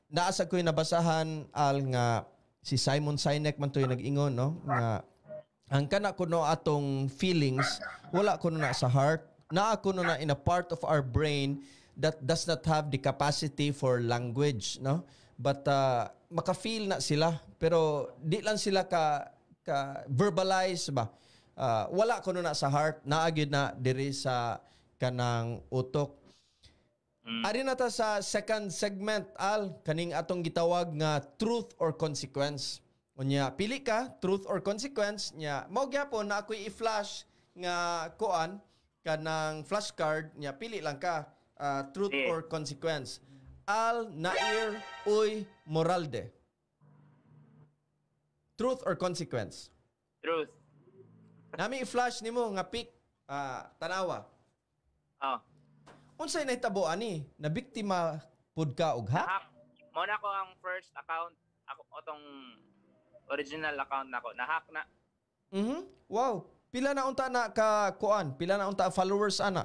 naasa ko'y nabasahan Al nga si Simon Sinek man to'y nag-ingon, no? Nga ang kana kuno atong feelings wala kuno na sa heart, naa kuno na in a part of our brain that does not have the capacity for language, no? But maka-feel na sila pero di lang sila ka verbalize ba. Wala ko na sa heart, naagid na diri sa kanang utok. Ari na ta sa second segment, Al, kaning atong gitawag nga truth or consequence. Unya, pili ka, truth or consequence, nya mao gyapon na ako'y i-flash nga kuan kanang flashcard, nya pili lang ka, truth or consequence. Al Nair Uy Moralde. Truth or consequence? Truth. Nami i-flash nimo nga pic, tanawa. Oh. Unsay nahitabo ani? Na biktima pud ka og hack? Nahack. Muna ko ang first account, ako otong original account nako. Nahack na. Wow. Pila na unta na ka kuan? Pila na unta followers ana?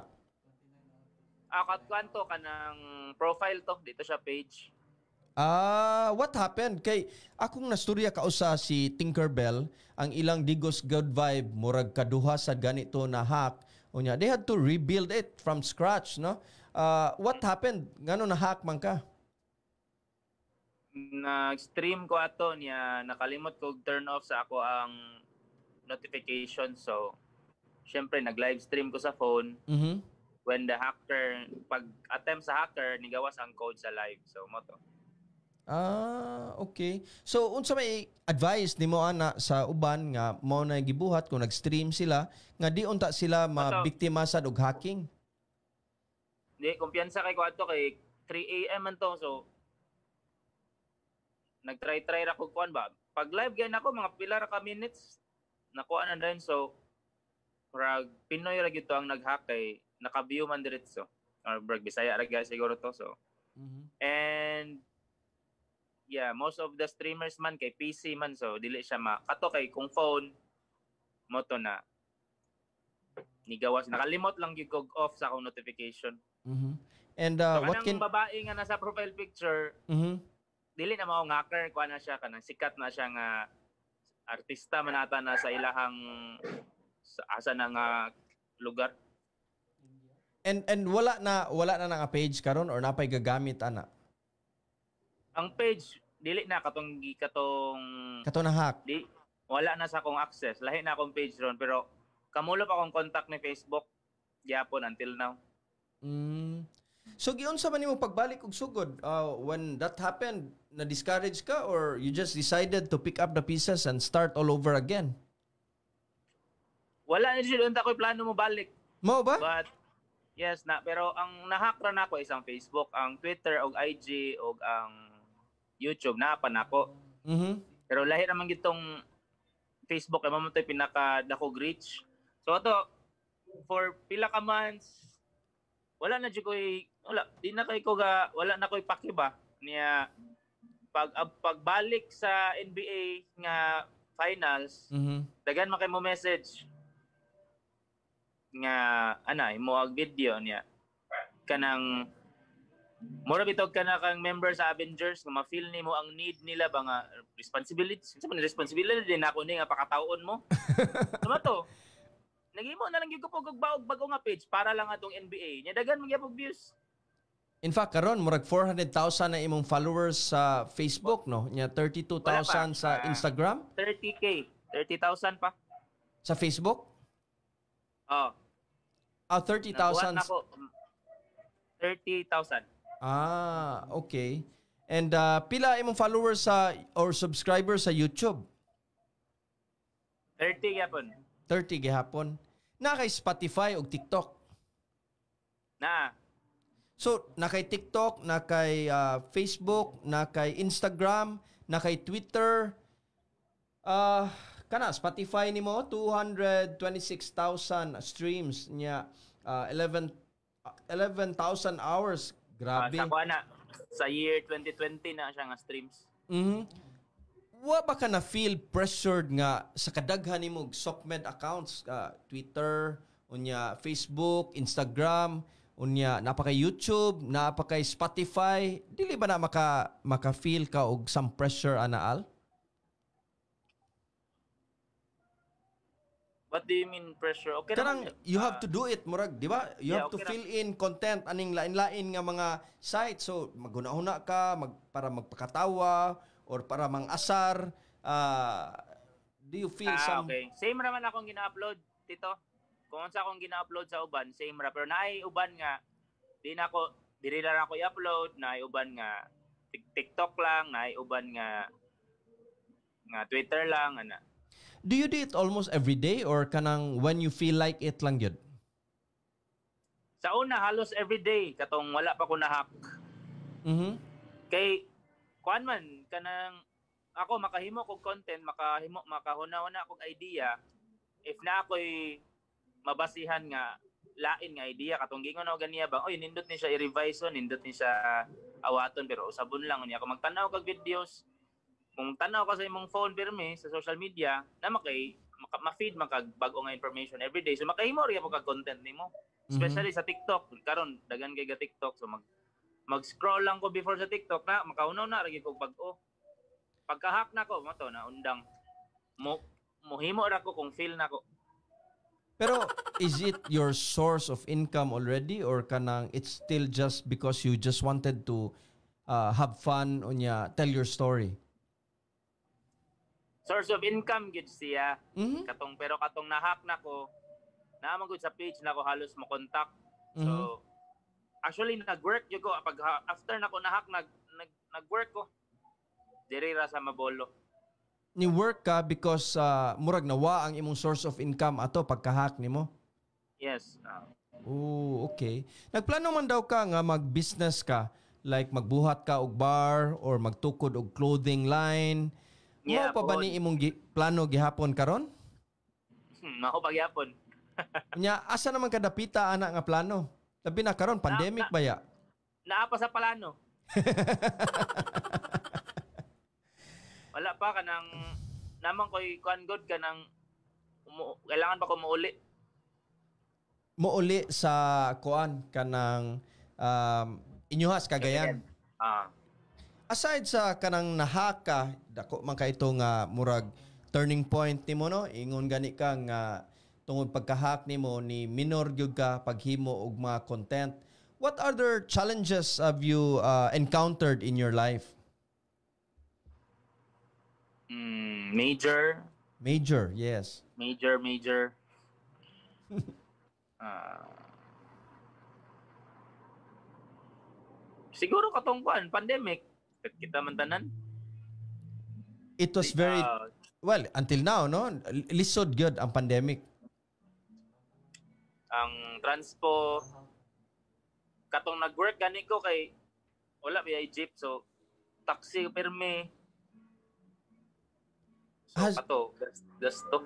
Kwanto ka ng profile to dito sa page. What happened? Kay akong nasturya kausa si Tinkerbell, ang ilang Digos Good Vibe murag kaduha sa ganito na hack. Unya, they had to rebuild it from scratch, no? What happened? Ngano na hack man ka? Nag-stream ko ato niya, nakalimot ko turn off sa ako ang notification. So, syempre nag-live stream ko sa phone. When the hacker, pag-attempt sa hacker, nigawas ang code sa live. So, mo to. Okay. So, unsa may advice nimo ana sa uban nga mao na gibuhat kung nag-stream sila nga di unta sila mabiktima sad og hacking? Di, kumpiyansa kay ko ato kay 3 AM man to. So, nag-try ra ko kuan ba. Pag live gay nako mga pila ra ka minutes nakuha na rin. So, rag Pinoy ra gyud to ang nag-hack kay naka-view man diretso. Or brag Bisaya ra gyud siguro to. So, and yeah, most of the streamers man kay PC man, so dili siya kato kay kung phone mo to na nigawas, nakalimot lang gyud kog off sa akong notification. And so, what can babae nga nasa profile picture, dili na mao hacker, kuha na siya kanang sikat na siya nga artista man ata na sa ilahang asa na nga lugar. And wala na nga page karon or napay gagamit ana? Ang page dili na katong na hack. Wala na sa akong access. Lahi na akong page ron pero kamulop akong contact ni Facebook gyapon until now. So giunsa man nimo pagbalik og sugod? When that happened, na-discourage ka or you just decided to pick up the pieces and start all over again? Wala na siya unta ko'y plano mo balik. Mo ba? But yes na, pero ang nahack ra nako isang Facebook, ang Twitter og IG og ang YouTube na pa nako. Pero lahi naman gitong Facebook ay mo to'y pinaka dakog reach. So ato for pila ka months wala na di na kay ko wala na ko'y pakiba niya pagbalik sa NBA nga finals. Dagan man kay mo message nga imo ag video niya kanang mura bitog ka na kang member sa Avengers nga ma-feel nimo ang need nila ba nga responsibility din ako ni nga pakataon mo. Tama to. Nagimo na lang gyud ko pog bago nga page para lang atong NBA. Nya dagan man gyapon views. In fact, karon murag 400,000 na imong followers sa Facebook, no? Nya 32,000 sa Instagram? 30K. 30,000 pa. Sa Facebook? Oh. 30,000. 30,000. Okay. And pila imong followers or subscribers sa YouTube? 30 gyapon. 30 gihapon. Na kay Spotify ug TikTok. Na. So, na kay TikTok, na kay Facebook, na kay Instagram, na kay Twitter. Spotify nimo 226,000 streams niya, 11,000 hours. Grabe. Sa year 2020 na siya nga streams. Wa ba ka na feel pressured nga sa kadaghan nimo SOCMED accounts, Twitter, unya Facebook, Instagram, unya napaka YouTube, napaka Spotify, dili ba na maka feel ka og some pressure anaal? What do you mean pressure? Okay Karang you have to do it, murag, di ba? You have to fill in content aning lain-lain nga mga site. So magunahuna ka para magpakatawa or para mang-asar, Do you feel some... Okay. Same naman akong gina-upload, Tito. Kung sa akong gina-upload sa uban, same ra. Pero naay uban nga, dili lang ako i-upload, naay uban nga TikTok lang, naay uban nga Twitter lang, ana. Do you do it almost every day or kanang when you feel like it lang yun? Sa una, halos everyday, katong wala pa ko na-hack. Mm-hmm. Kay, kuan man, kanang, ako makahimo kog content, makahuna-huna kog idea, if na ako'y mabasihan nga, lain nga idea, katong gingon ako ganiya ba, oy, nindot ni siya i-revise on, nindot ni siya awaton, pero usabon lang, niya ako magtanaw kag videos, kung tanaw ka sa imong phone, pirmi, sa social media, na ma-feed makag-bago nga information everyday, so makahimo rin ako kag-content nimo. Especially sa TikTok, karon dagan kay ga TikTok, so mag-scroll lang ko before sa TikTok na makaunaw na ragi kog bag-o. Pagka-hack na ko, mo to na undang mohimo ra ko kung feel na ko. Pero is it your source of income already or kanang it's still just because you just wanted to have fun unya tell your story? Source of income gid siya. Mm-hmm. Pero katong na-hack na ko, naman gud sa page na ko halos mo contact. So Mm-hmm. actually nag-work jud ko pag after na ko na-hack nag-work ko. Diri ra sa Mabolo. Ni work ka because murag nawa ang imong source of income ato pagka-hack nimo. Yes. Oh, okay. Nagplano man daw ka nga mag-business ka, like magbuhat ka og bar or magtukod og clothing line. Yeah, Mao pa ba ni imong plano gihapon karon? Mao pagyapon. Nya asa naman kadapita ana nga plano? Labi na karon pandemic ba ya? Naa pa sa plano. Wala pa kanang naman ko'y kuan god kanang kailangan pa ko muuli. Muuli sa kuan kanang inyuhas Cagayan. Aside sa kanang nahack ka, dako man ka ito nga murag turning point nimo no, ingon gani ka nga tungod pagka-hack nimo ni minor gyud ka paghimo og mga content. What other challenges have you encountered in your life? Major, yes. Major. Siguro katong kuan pandemic. Kita man tanan. It was very well until now no, lisod gyud ang pandemic. Ang transpo katong nag-work gani ko kay wala biya jeep so taxi perme. So kato gasto.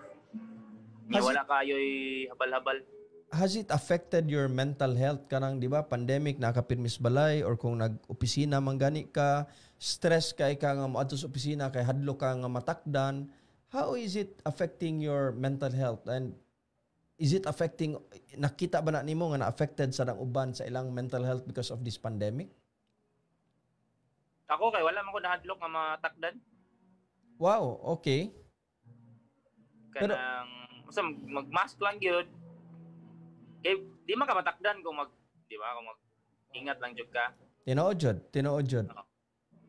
Ni wala kayo'y habal-habal. Has it affected your mental health kanang di ba pandemic nakapirmis balay or kung nag-opisina man gani ka stress kay ka nga moadto sa opisina kay hadlo ka nga matakdan, how is it affecting your mental health and is it affecting nakita ba na nimo nga na-affected sa dang uban sa ilang mental health because of this pandemic? Ako kay wala man ko nahadlok nga matakdan. Wow, okay. Kanang mag-mask lang gyud. Kay di man ka matakdan kung di ba kung ingat lang jud ka. Tinuod jud.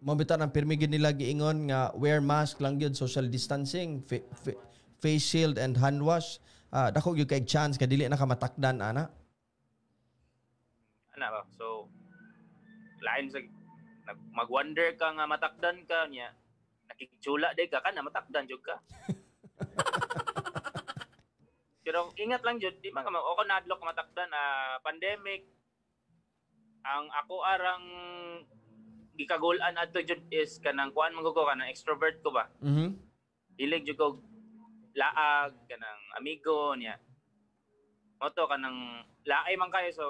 Mabita ng pirmi gid nila giingon nga wear mask lang gyud, social distancing, face shield and hand wash. Dako gyud kay chance ka dili na ka matakdan ana. Ana ba? So lain sa mag-wonder ka nga matakdan ka niya. Nakikitsula day ka na matakdan jud ka. Pero ingat lang jud, di man ka ako nadlok matakdan pandemic. Ang ako arang gikagulan adto jud is kanang kuan man ko kanang extrovert ko ba. Mhm. Dilig jud ko laag kanang amigo niya. Moto kanang laay man kayo so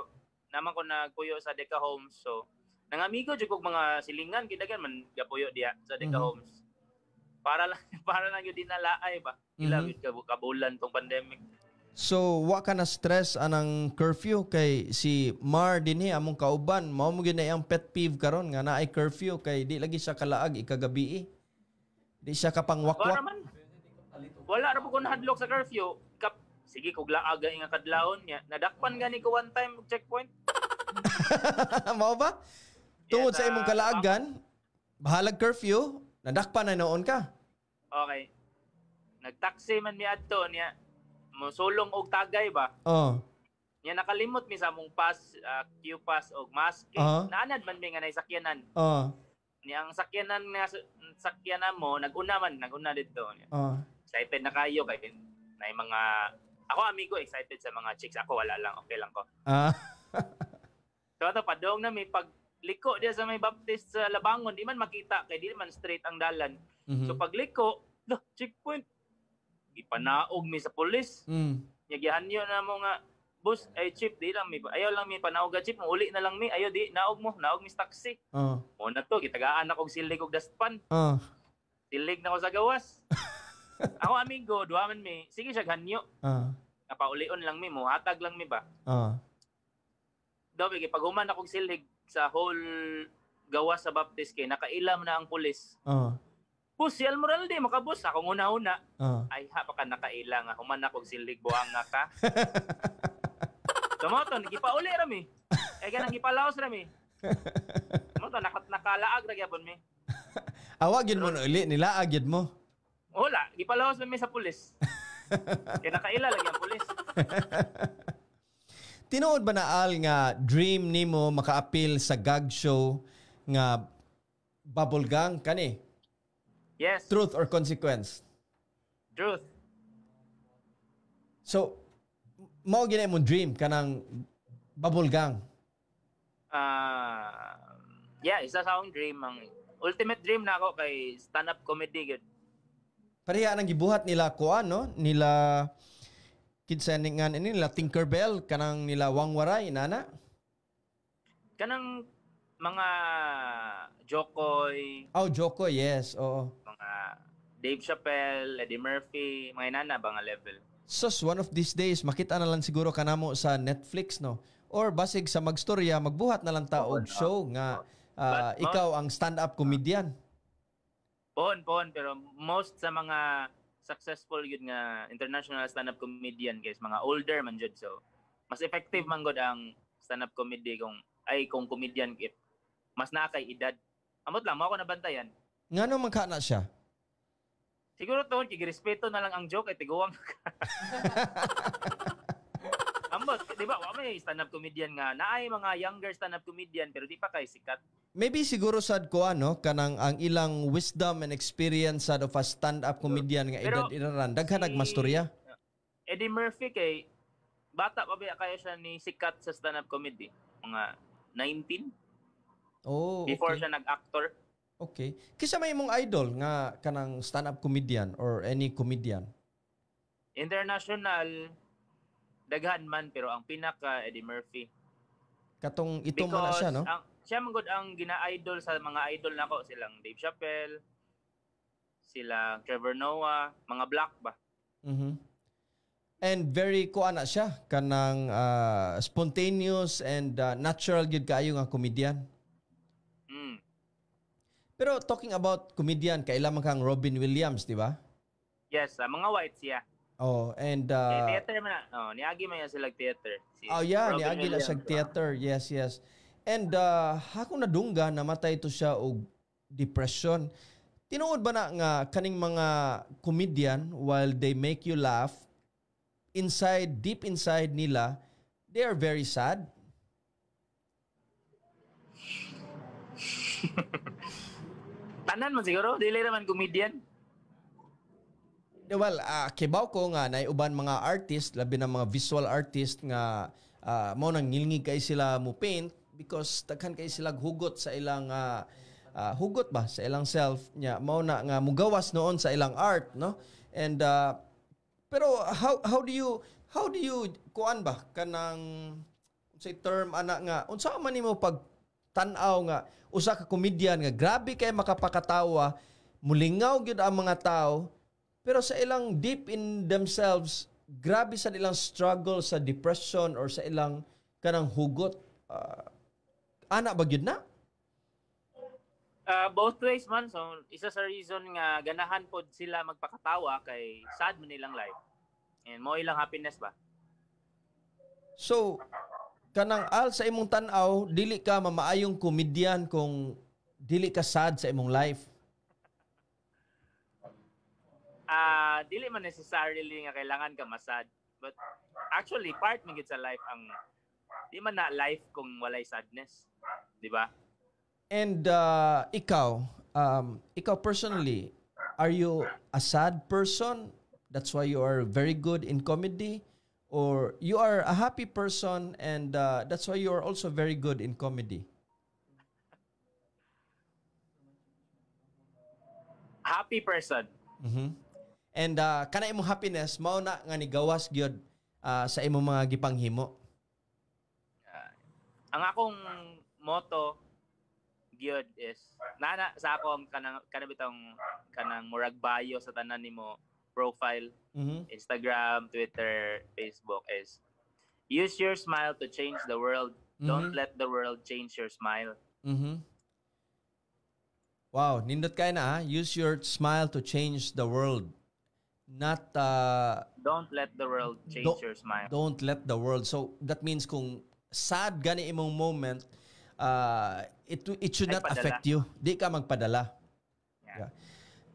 naman ko nagpuyo sa Deca Homes so nang amigo jud kog mga silingan kidagan man gapuyo diya sa Deca Homes. Para lang yun din na laay ba. Ila yun kabulan tong pandemic. So, wa ka na stress anang curfew kay si Mar dinhi among kauban, mao mo gyud na iyang pet peeve karon nga naay curfew kay di lagi siya kalaag ikagabi. Di siya kapangwakwak. Wala ra po ko nahadlok sa curfew. Sige kog laag nga kadlawon niya. Nadakpan gani ko one time checkpoint. Mao ba? Tungod sa imong kalaagan, bahalag curfew, nadakpan na noon ka. Okay. Nagtaksi man mi adto niya. Mosulong og tagay ba? Oh. Niya nakalimot mi sa mong pass, Q-pass og mask. Naanad man mi nga nay sakyanan. Oh. Niya ang sakyanan mo naguna dito niya. Oh. Excited na kayo kay nay mga ako amigo excited sa mga chicks. Ako wala lang, okay lang ko. So ato padong na mi pagliko diya sa may Baptist sa Labangon, di man makita kay di man straight ang dalan. So pagliko, checkpoint. Gipanaog mi sa pulis. Yagihanyo na mo nga, boss, ay chip, di lang mi. Ayaw lang mi panaog ga chip, uli na lang mi. Ayaw di, naog mi sa taxi. Muna to, gitagaan ako silig og dustpan. Silig na ko sa gawas. Ako amigo, duha man mi. Sige siya ganyo. Napaulion lang mi mo, hatag lang mi ba? Dobe, pag human akong silig sa whole gawas sa Baptist kay nakailam na ang pulis. Bus, si Almoralde, makabus. Ako una-una. Ay, pa ka nakaila nga. Human akong silig, buhang nga ka. Tumoto, nagipauli rami. Kaya nagipalaos rami. Tumoto, nakalaag na gyapon mi. Awagin mo na uli, nilaagid mo. Wala, gipalaos mi sa pulis. Kaya nakaila lagi ang pulis. Tinuod ba na Al nga dream nimo maka-appeal sa gag show nga Bubble Gang kani? Yes. Truth or consequence? Truth. So, mao gina imong dream kanang Bubble Gang? Yeah, isa sa akong dream. Ang ultimate dream na ako kay stand-up comedy. Pareha nang gibuhat nila kuan no? Nila kidsaningan nila Tinkerbell kanang nila Wang Waray nana. Kanang mga Jokoy. Jokoy, yes. Oo. Mga Dave Chappelle, Eddie Murphy, mga inana ba nga level. Sus, one of these days, makita na lang siguro kanamo sa Netflix, no? Or basig sa magstorya, magbuhat na lang taog show nga ikaw ang stand-up comedian. Pohon. Pero most sa mga successful yun nga international stand-up comedian, guys, mga older man jud. So, mas effective man god ang stand-up comedy kung comedian if mas nakay edad. Amot lang, mo ako nabantayan. Ngano man kana siya? Siguro to, kigirespeto na lang ang joke, tiguwang ka. Amot, di ba, may stand-up comedian nga, naay mga younger stand-up comedian, pero di pa kay sikat. Maybe siguro sad ko kanang ang ilang wisdom and experience sad of a stand-up comedian nga edad-edaran, daghan nagmastorya. Eddie Murphy kay, bata pa ba kaya siya ni sikat sa stand-up comedy? Mga 19? Before siya nag-actor. Okay. Kisa may mong idol nga kanang stand-up comedian or any comedian? International, daghan man, pero ang pinaka Eddie Murphy. Katong itong mo na siya, no? Siya man ang gina-idol sa mga idol nako, silang Dave Chappelle, sila Trevor Noah, mga black ba? And very kuana siya kanang spontaneous and natural gyud kaayo nga comedian. Pero talking about comedian, kailan man kang Robin Williams, di ba? Yes, mga whites, yeah. And theater man na. Niagi man sila theater. Niagi na sa theater. Yes. And ako nadungga namatay to siya og depression. Tinuod ba na nga kaning mga comedian, while they make you laugh, deep inside nila, they are very sad? Tanan man siguro, dili naman comedian. Well, kibaw ko nga na uban mga artist, labi na mga visual artist nga mao nang ngilngig kay sila mo paint because daghan kay sila hugot sa ilang hugot ba sa ilang self nya mao na nga mugawas noon sa ilang art, no? And pero how do you kuan ba kanang say term ana nga unsa man nimo pag tan-aw nga usa ka comedian nga grabe kay makapakatawa, mulingaw gyud ang mga tao, pero sa ilang deep in themselves grabe sa ilang struggle sa depression or sa ilang kanang hugot. Ana ba gyud na? Both ways man. So isa sa reason nga ganahan pod sila magpakatawa kay sad man nilang life. And mo ilang happiness ba? So kanang Al sa imong tan-aw, dili ka mamaayong comedian kung dili ka sad sa imong life. Dili man necessarily nga kailangan ka masad. But actually, part man gid sa life ang di man na life kung walay sadness. Di ba? And ikaw personally, are you a sad person? That's why you are very good in comedy? Or you are a happy person and that's why you are also very good in comedy? Happy person. Mhm. And kana imong happiness mao na nga nigawas gyud sa imong mga gipanghimo. Ang akong motto gyud is nana sa akong kanang murag bio sa tanan nimo profile, Instagram, Twitter, Facebook is use your smile to change the world. Don't let the world change your smile. Wow, nindot kay na use your smile to change the world. Not don't let the world change your smile. Don't let the world. So that means kung sad gani imong moment, it should not affect you. Di ka magpadala. Yeah.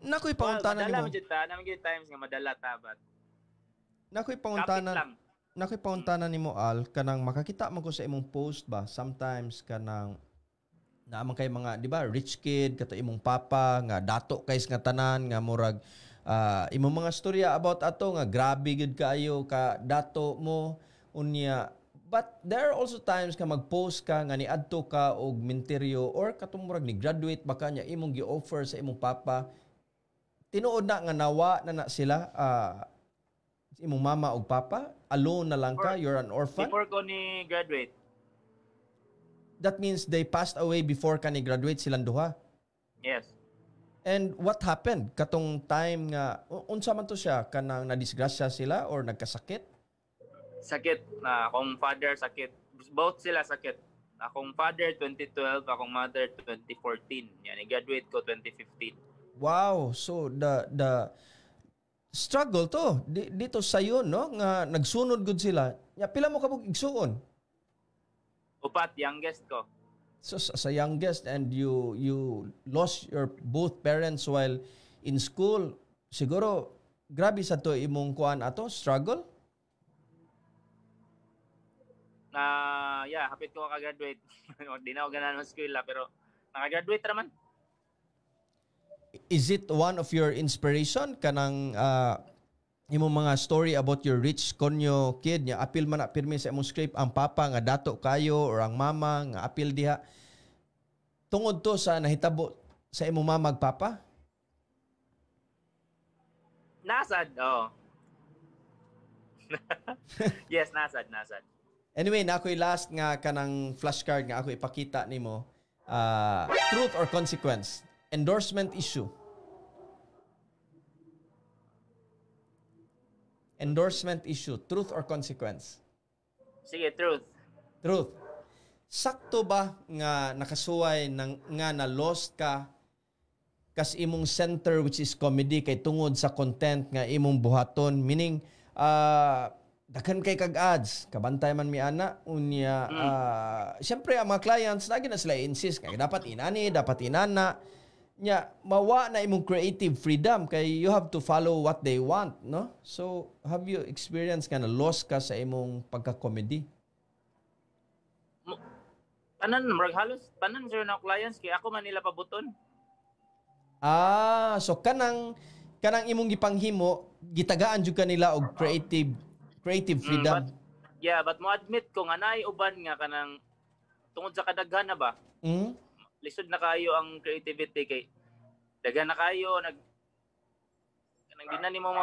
Nakoy pangutanan nimo. nimo. Naman gyud times nga madala tabat. Nakoy pangutanan nimo Al kanang makakita man ko sa imong post ba sometimes kanang naamang kay mga di ba rich kid kato imong papa nga dato kays nga tanan nga murag imong mga storya about ato nga grabe gid kaayo ka dato mo unya. But there are also times ka mag-post ka nga niadto ka og minteryo or katong murag ni graduate baka nya imong gi-offer sa imong papa. Tinuod na nga nawa na sila imong mama og papa, alone na lang ka, you're an orphan. Before ko ni graduate. That means they passed away before ka ni graduate silang duha. Yes. And what happened? Katong time nga unsa man to siya kanang nadisgrasya sila or nagkasakit? Sakit na akong father sakit. Both sila sakit. Akong father 2012, akong mother 2014. Yan, graduate ko 2015. Wow, so the struggle to dito sayo no nga nagsunod gud sila. Ya pila mo kabog igsuon? Upat, youngest ko. So sa youngest and you lost your both parents while in school. Siguro grabe sa to imong kuan ato struggle. Hapit ko ka-graduate. Di na ako ganahan ng school pero naka-graduate naman. Is it one of your inspiration kanang imong mga story about your rich konyo kid nya apil man na pirmi sa imong script ang papa nga dato kayo or ang mama nga apil diha tungod to sa nahitabo sa imong mama ug papa? Nasad, oh. Yes, nasad. Anyway, na ako'y last nga kanang flashcard nga ako ipakita nimo. Truth or consequence? Endorsement issue. Endorsement issue. Truth or consequence? Sige, truth. Truth. Sakto ba nga nakasuway nga na lost ka kas imong center which is comedy kay tungod sa content nga imong buhaton? Meaning, daghan kay kag ads kabantay man mi ana unya syempre ang mga clients lagi na sila insist kay dapat inani dapat inana nya mawa na imong creative freedom kay you have to follow what they want no. So have you experienced kana loss ka sa imong pagka-comedy? Halos tanan sir na clients kay ako man nila pabuton. So kanang imong gipanghimo gitagaan jud kanila og creative freedom. But mo admit ko nga naay uban nga kanang tungod sa kadaghan na ba? Lisod na kayo ang creativity kay daghan na kayo nang di na nimo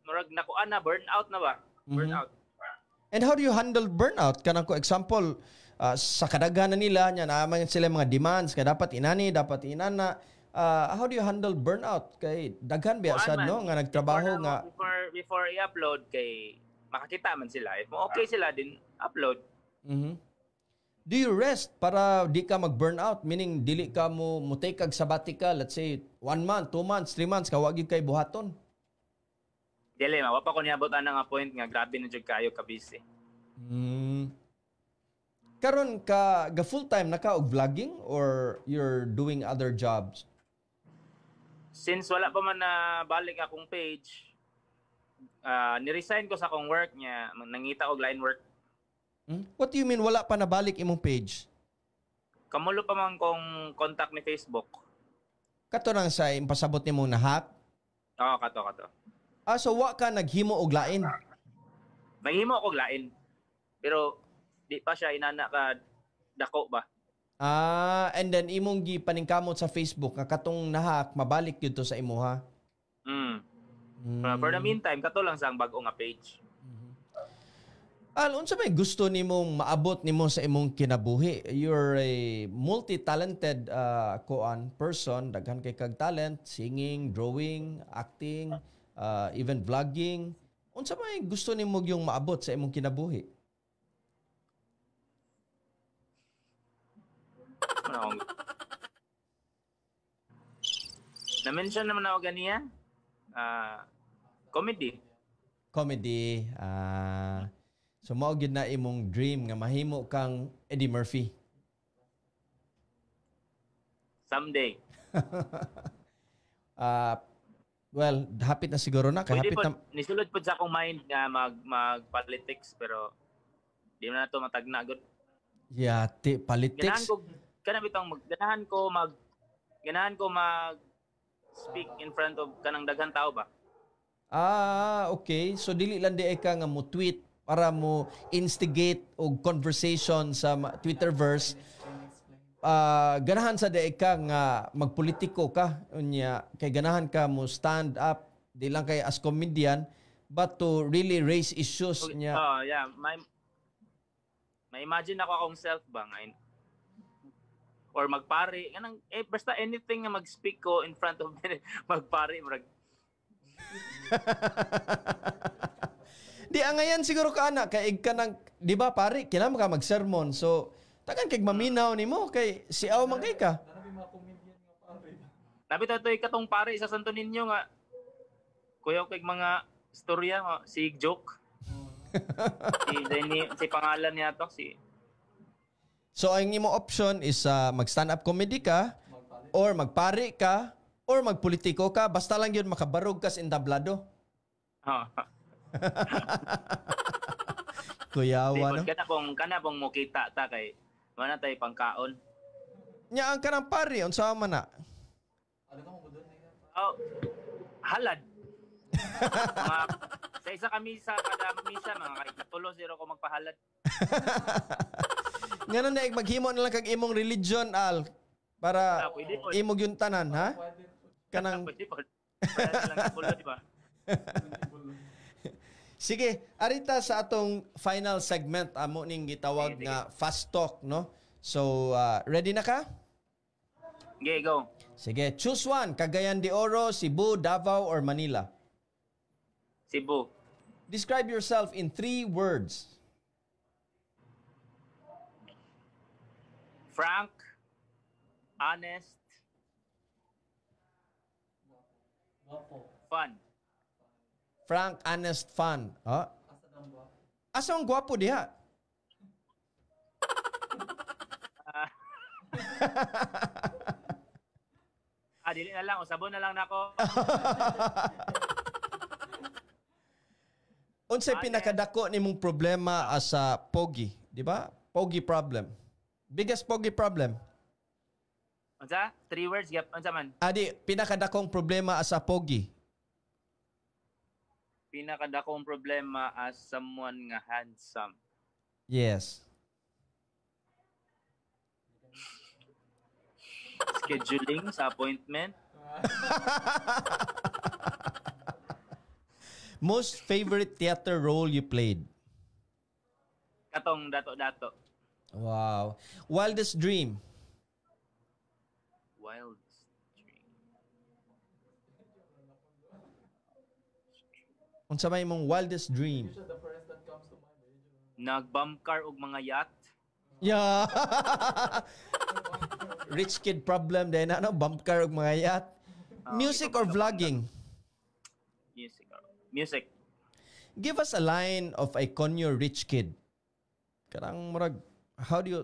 murag nakuan na burnout na ba? Burnout. And how do you handle burnout? Kanang ko example sa kadaghan na nila nya naman sila mga demands kay dapat inani, dapat inana. How do you handle burnout? Kay daghan ba sad no nga nagtrabaho nga before i-upload kay makakita man sila. If okay sila din upload. Do you rest para di ka mag-burnout? Meaning dili ka mo take kag sabbatical, let's say 1 month, 2 months, 3 months ka wag gyud kay buhaton. Dili wa pa ko niabot ana nga point nga grabe na jud kayo ka busy. Karon ka ga full time na ka og vlogging or you're doing other jobs? since wala pa man na balik akong page, niresign ko sa akong work niya, nangita og line work. What do you mean wala pa nabalik imong page? Kamulo pa man kong contact ni Facebook. Kato nang sa impasabot nimong nahack? Oo, kato. So wa ka naghimo og lain? Naghimo ako og lain. Pero di pa siya inana ka dako ba? And then imong gipaningkamot sa Facebook nga katong nahack mabalik gyud to sa imuha. For the meantime, kato lang sa ang bag-o nga page. Unsa may gusto nimong maabot nimo sa imong kinabuhi? You're a multi-talented person, daghan kay kag talent, singing, drawing, acting, even vlogging. Unsa may gusto nimo yung maabot sa imong kinabuhi? Na-mention naman ako ganiya. Comedy. Comedy. So mao gyud na imong dream nga mahimo kang Eddie Murphy. Someday. Well, hapit na siguro na. Kay hapit na. Nisulod po sa akong mind nga mag-politics pero di na to matagna gud. Yati, politics. Ganahan ko mag speak in front of kanang daghang tao ba? Okay. So dili lang di ka nga mo tweet para mo instigate og conversation sa Twitterverse. Ganahan sa di ka nga magpolitiko ka unya kay ganahan ka mo stand up di lang kay as comedian but to really raise issues niya. Yeah, may imagine ako akong self ba ngayon or magpari ganang basta anything nga mag-speak ko in front of magpari Di ngayon siguro ka anak kay ka nang di ba pare kinahanglan ka mag-sermon so tagan kay maminaw nimo kay si aw man kay ka. Nabi toy katong pare sa Santo Niño nga kuyaw kay mga istorya si joke. si pangalan niya to si. So ang imo option is mag-stand up comedy ka or magpari ka or magpolitiko ka basta lang yun makabarog ka sa entablado. Kuyawa no. Kana pong mukita ta kay mana tay pangkaon. Nya ang kanang pari unsa man na? Halad. Sa isa kami sa kada misa mga kay 3-0 ko magpahalad. Ngano na maghimo na lang kag imong religion al para imong yung tanan ha? Kanang Sige, arita sa atong final segment amo ning gitawag nga fast talk no. So ready na ka? Okay, go. Sige, choose one, Cagayan de Oro, Cebu, Davao or Manila. Cebu. Describe yourself in 3 words. Frank, honest, fun. Frank, honest, fun. Asa ang gwapo diha? Dili na lang. Usabon na lang nako. Unsay pinakadako nimong problema as a pogi, di ba? Pogi problem. Biggest pogi problem. Unsa? 3 words gap. Unsa man? Di pinakadakong problema as a pogi. Pinakadakong problema as someone nga handsome. Yes. Scheduling sa appointment. Most favorite theater role you played? Katong dato-dato. Wow. Wildest dream? Wildest dream. Unsa may imong wildest dream? Nag-bump car og mga yacht. Yeah. Rich kid problem din ano, bump car og mga yacht. Music or vlogging? Music. Give us a line of a Konyo rich kid. Karang murag, how do you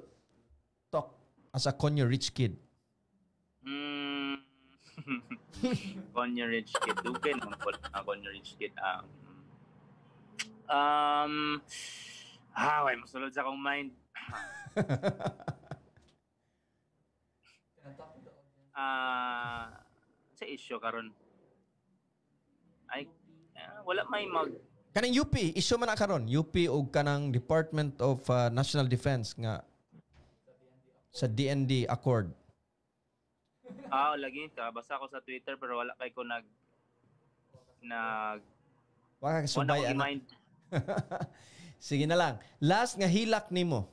talk as a Konyo rich kid? Konyo Rich Kid. Dugay naman po ang Konyo Rich Kid. Why masulod sa akong mind. Sa issue karon. Ay wala may Kanang UP, issue man na karon. UP o kanang Department of National Defense nga sa DND Accord. Lagi ka. Basta ako sa Twitter pero wala kay ko Wala ka subay ana. Mind. Sige na lang. Last nga hilak nimo.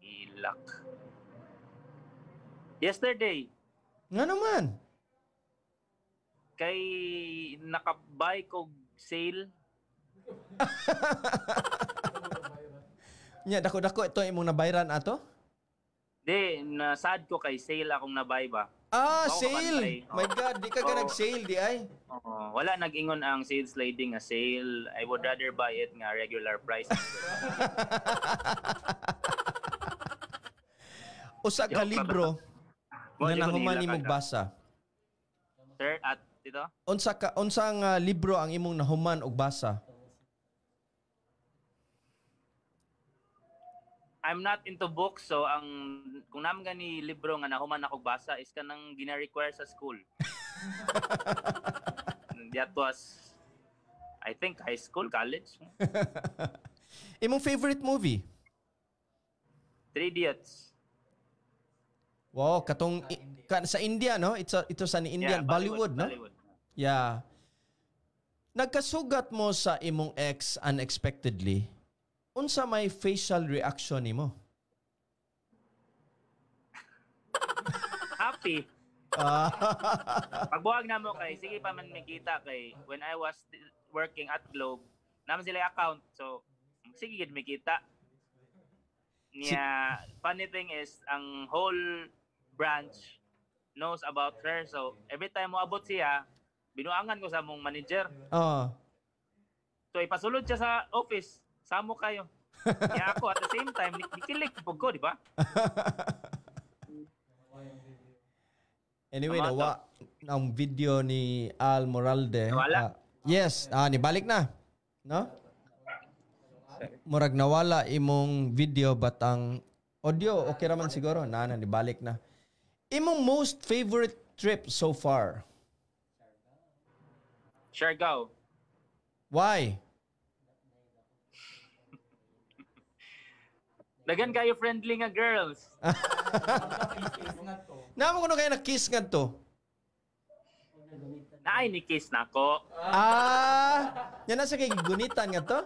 Hilak. Yesterday. Nga naman. Kay nakabuy ko sale. Nya dako-dako ito imong nabayran ato? Nasad ko kay sale akong nabuy ba. Sale! My God, di ka nag-sale di ay. Wala nag-ingon ang sale sliding nga sale. I would rather buy it nga regular price. Usa ka libro nga nahuman nimong basa. Sir, at dito? Unsang libro ang imong nahuman og basa? I'm not into books, so kung naman gani libro nga nahuman ako basa is kanang gina-require sa school. That was, I think, high school, college. Imong favorite movie? 3 Idiots. Wow, sa India, no? Ito sa ni Indian, Yeah, Bollywood, no? Bollywood. Yeah. Nagkasugat mo sa imong ex unexpectedly. Unsa may facial reaction nimo? Happy. Pagbuwag na mo kay, sige pa man makita kay when I was working at Globe, naman sila account. So, sige gid makita. Niya, funny thing is, ang whole branch knows about her. So, every time mo abot siya, binuangan ko sa mong manager. So, ipasulod siya sa office. Samo kayo. Kaya ako, at the same time, nikilik ko, di ba? Anyway, nawa ang video ni Al Moralde. Nawala? Yes, nibalik na. No? Murag nawala imong video but ang audio okay raman siguro. Nibalik na. Imong most favorite trip so far? Siargao. Why? Dagan kayo friendly nga girls. Naman ko kayo na-kiss nga to. Naay ni kiss na ko. Yan nasa kay gunitan nga to?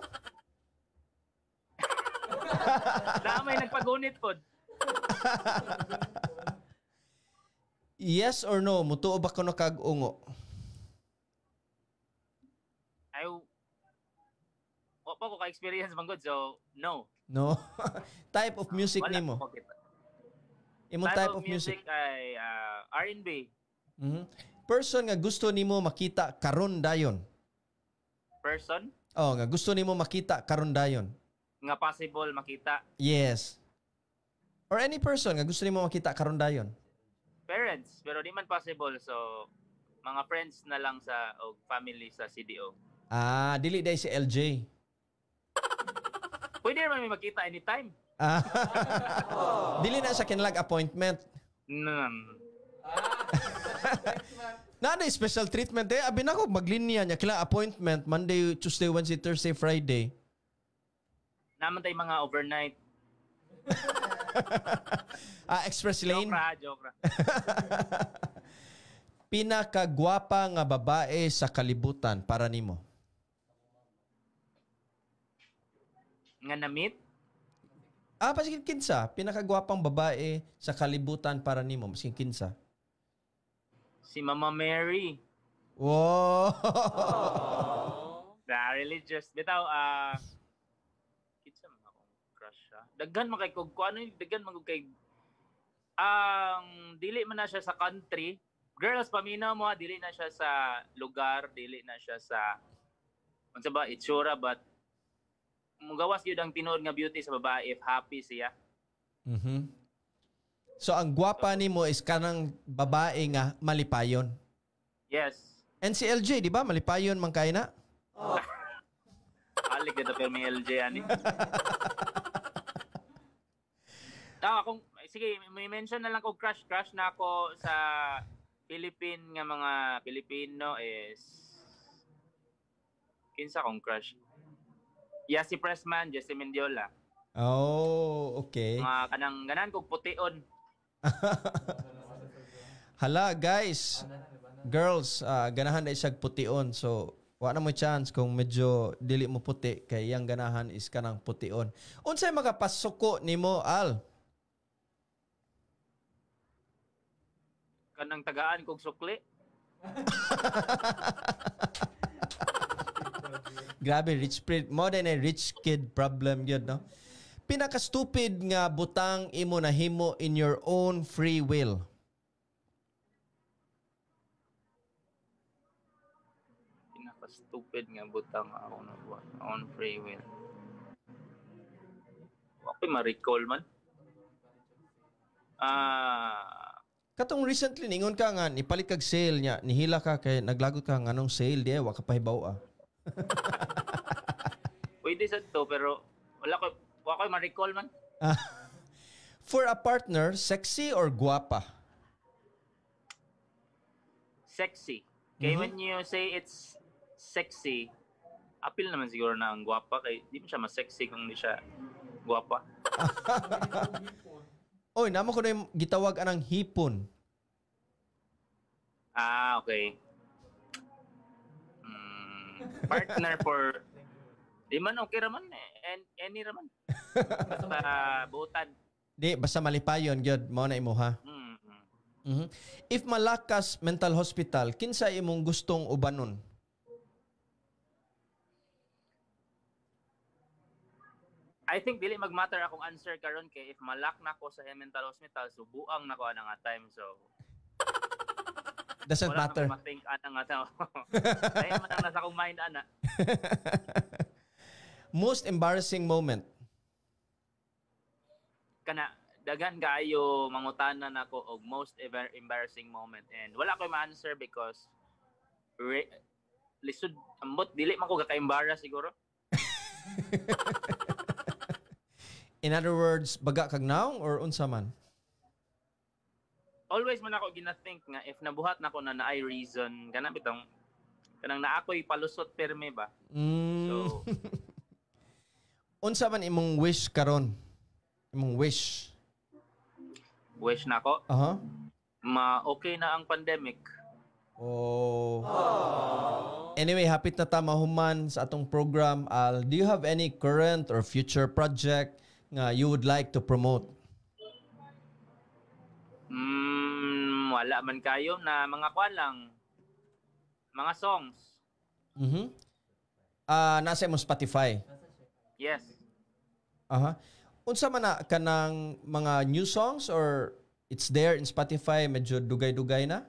May nagpagunit po. Yes or no? Mutuo ba ko na kag-ungo? Wapa ko ka-experience bang good, so no. No? Type of music Wala nimo? ko kita. Imong type of music? Ay R&B. Person nga gusto nimo makita karon dayon? Person? Nga gusto nimo makita karon dayon? Nga possible makita. Yes. Or any person nga gusto nimo makita karon dayon? Parents, pero di man possible, so mga friends na lang o family sa CDO. Dili day si LJ. Pwede naman may makita anytime. Dili na sa kinalag appointment. Nada special treatment abi na ko maglinya niya kila appointment Monday, Tuesday, Wednesday, Thursday, Friday. Naman tayo mga overnight. Express lane. Joke ra. Pinakagwapa nga babae sa kalibutan para nimo? Nga na-meet? Paskin kinsa. Pinakagwapang babae sa kalibutan para nimo. Paskin kinsa. Si Mama Mary. Wow! Religious. Bitaw, kinsa man akong crush siya. Daghan man kay kung ano yung daghan man kay dili man na siya sa country. Girls, paminaw mo, dili na siya sa lugar, dili na siya sa unsa ba, itsura, but mugawas yun ang tinuod nga beauty sa babae if happy siya. Mhm. So ang gwapa nimo is kanang babae nga malipayon. Yes. And si LJ, di ba? Malipayon man kay na. Alig na pero may LJ ani. Kung sige, may mention na lang ko crush na ako sa Philippine nga mga Pilipino is kinsa kong crush. Si Pressman, Jesse Mendiola. Oh, okay. Mga kanang ganan kog pution. Hala, guys. Girls, ganahan na isag pution. So, wala mo chance kung medyo dili mo puti kay yang ganahan is kanang pution. Unsay makapasuko nimo, Al? Kanang tagaan kog sukli. Grabe, more than a rich kid problem yun, no? Pinaka-stupid nga butang imo na himo in your own free will. Pinaka-stupid nga butang ako na buwan. On free will. Okay, ma-recall man. Katong recently, ningon ka nga, nipalit kag sale niya, nihila ka kay naglagot ka nga anong sale, di wa ka pahibaw. Pwede sa to, pero wala ko ma-recall man. For a partner, sexy or guwapa? Sexy. Okay, when you say it's sexy, appeal naman siguro na ang guwapa. Kaya di mo siya mas-sexy kung di siya guwapa. Oy, naman ko na yung gitawag anang hipon. Okay. Partner for... Di man, okay raman eh. Any raman. Basta butan. Di, basta malipayon, gyud mo na imo ha. If malakas mental hospital, kinsa imong gustong ubanon? I think dili mag-matter akong answer karon kay if malak na ko sa mental hospital, so buang na ko ana nga time. So doesn't matter. Wala ma-think ana nga. Ay man ang nasa akong mind ana. Most embarrassing moment? Kana daghan kaayo mangutana nako og most embarrassing moment and wala ko ma-answer because lisod ambot dili man ko ka-embarrass siguro. In other words, baga kag naong or unsa man? Always man ako gina-think nga if nabuhat nako na naay reason kana bitong kanang naakoy palusot perme ba. So unsa man imong wish karon? Imong wish nako. Ma-okay na ang pandemic. Oh. Anyway, hapit na ta mahuman sa atong program. Al, do you have any current or future project nga you would like to promote? Wala man kayo na mga kwan lang. Mga songs. Nasa imong Spotify? Yes. Unsa man na kanang mga new songs or it's there in Spotify, medyo dugay-dugay na?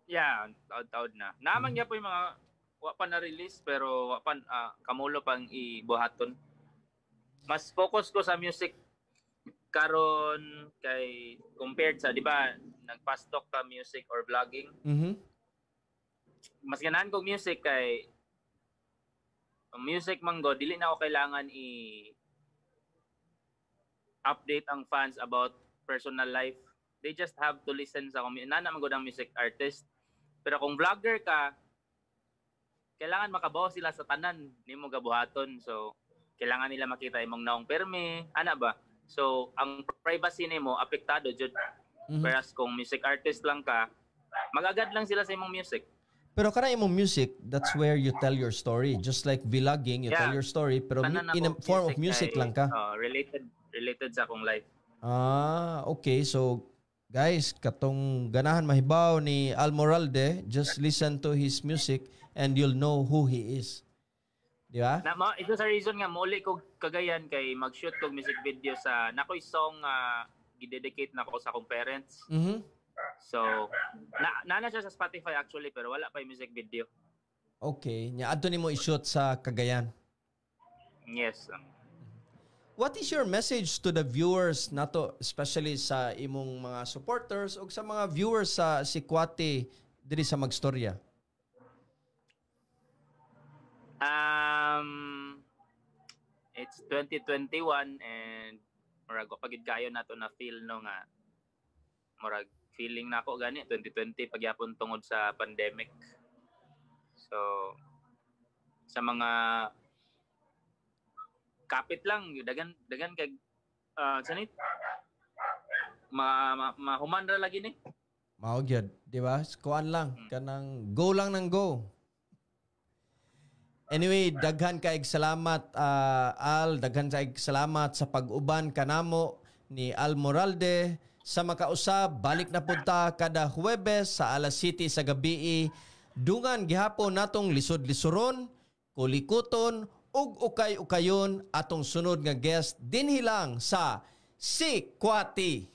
Yeah, taud na. Naman niya po yung mga wa pa na-release pero wa pa kamulo pang ibuhaton. Mas focus ko sa music karon kay compared sa, di ba, nagpa-stock ka music or vlogging. Mas ganahan ko music kay music manggo dili na ako kailangan update ang fans about personal life. They just have to listen sa nana man gud ang music artist. Pero kung vlogger ka, kailangan makabaw sila sa tanan nimo gabuhaton. So kailangan nila makita imong naong perme, ana ba? So ang privacy nimo apektado jud. Whereas kung music artist lang ka, magagad lang sila sa imong music. Pero kana imong music, that's where you tell your story. Just like vlogging, you tell your story, pero in a form of music lang ka. Related sa akong life. Okay. So, guys, katong ganahan mahibaw ni Al Moralde, just listen to his music and you'll know who he is. Di ba? Ito sa reason nga, muli ko kagayan kay mag-shoot kong music video sa nakoy song gidedicate na ko sa akong parents. So, nana siya sa Spotify actually, pero wala pa yung music video. Okay. Nya adto nimo i-shoot sa Cagayan. Yes. what is your message to the viewers nato, especially sa imong mga supporters o sa mga viewers sa Sikwati diri sa Magstorya? It's 2021 and murag pagid kayo nato na feel no nga murag feeling nako gani 2020 pagyapon tungod sa pandemic. So sa mga kapit lang dagan kag sanit mahuman ra lagi ni. Mao gyud, di ba? Kuan lang kanang go lang nang go. Anyway, daghan kaig salamat Al, daghan kaig salamat sa pag-uban kanamo ni Al Moralde. Sa makausab, balik na punta kada Huwebes sa alas 7 sa gabi. Dungan gihapon natong lisod-lisuron, kulikuton ug ukay-ukayon atong sunod nga guest dinhi lang sa Sikwati.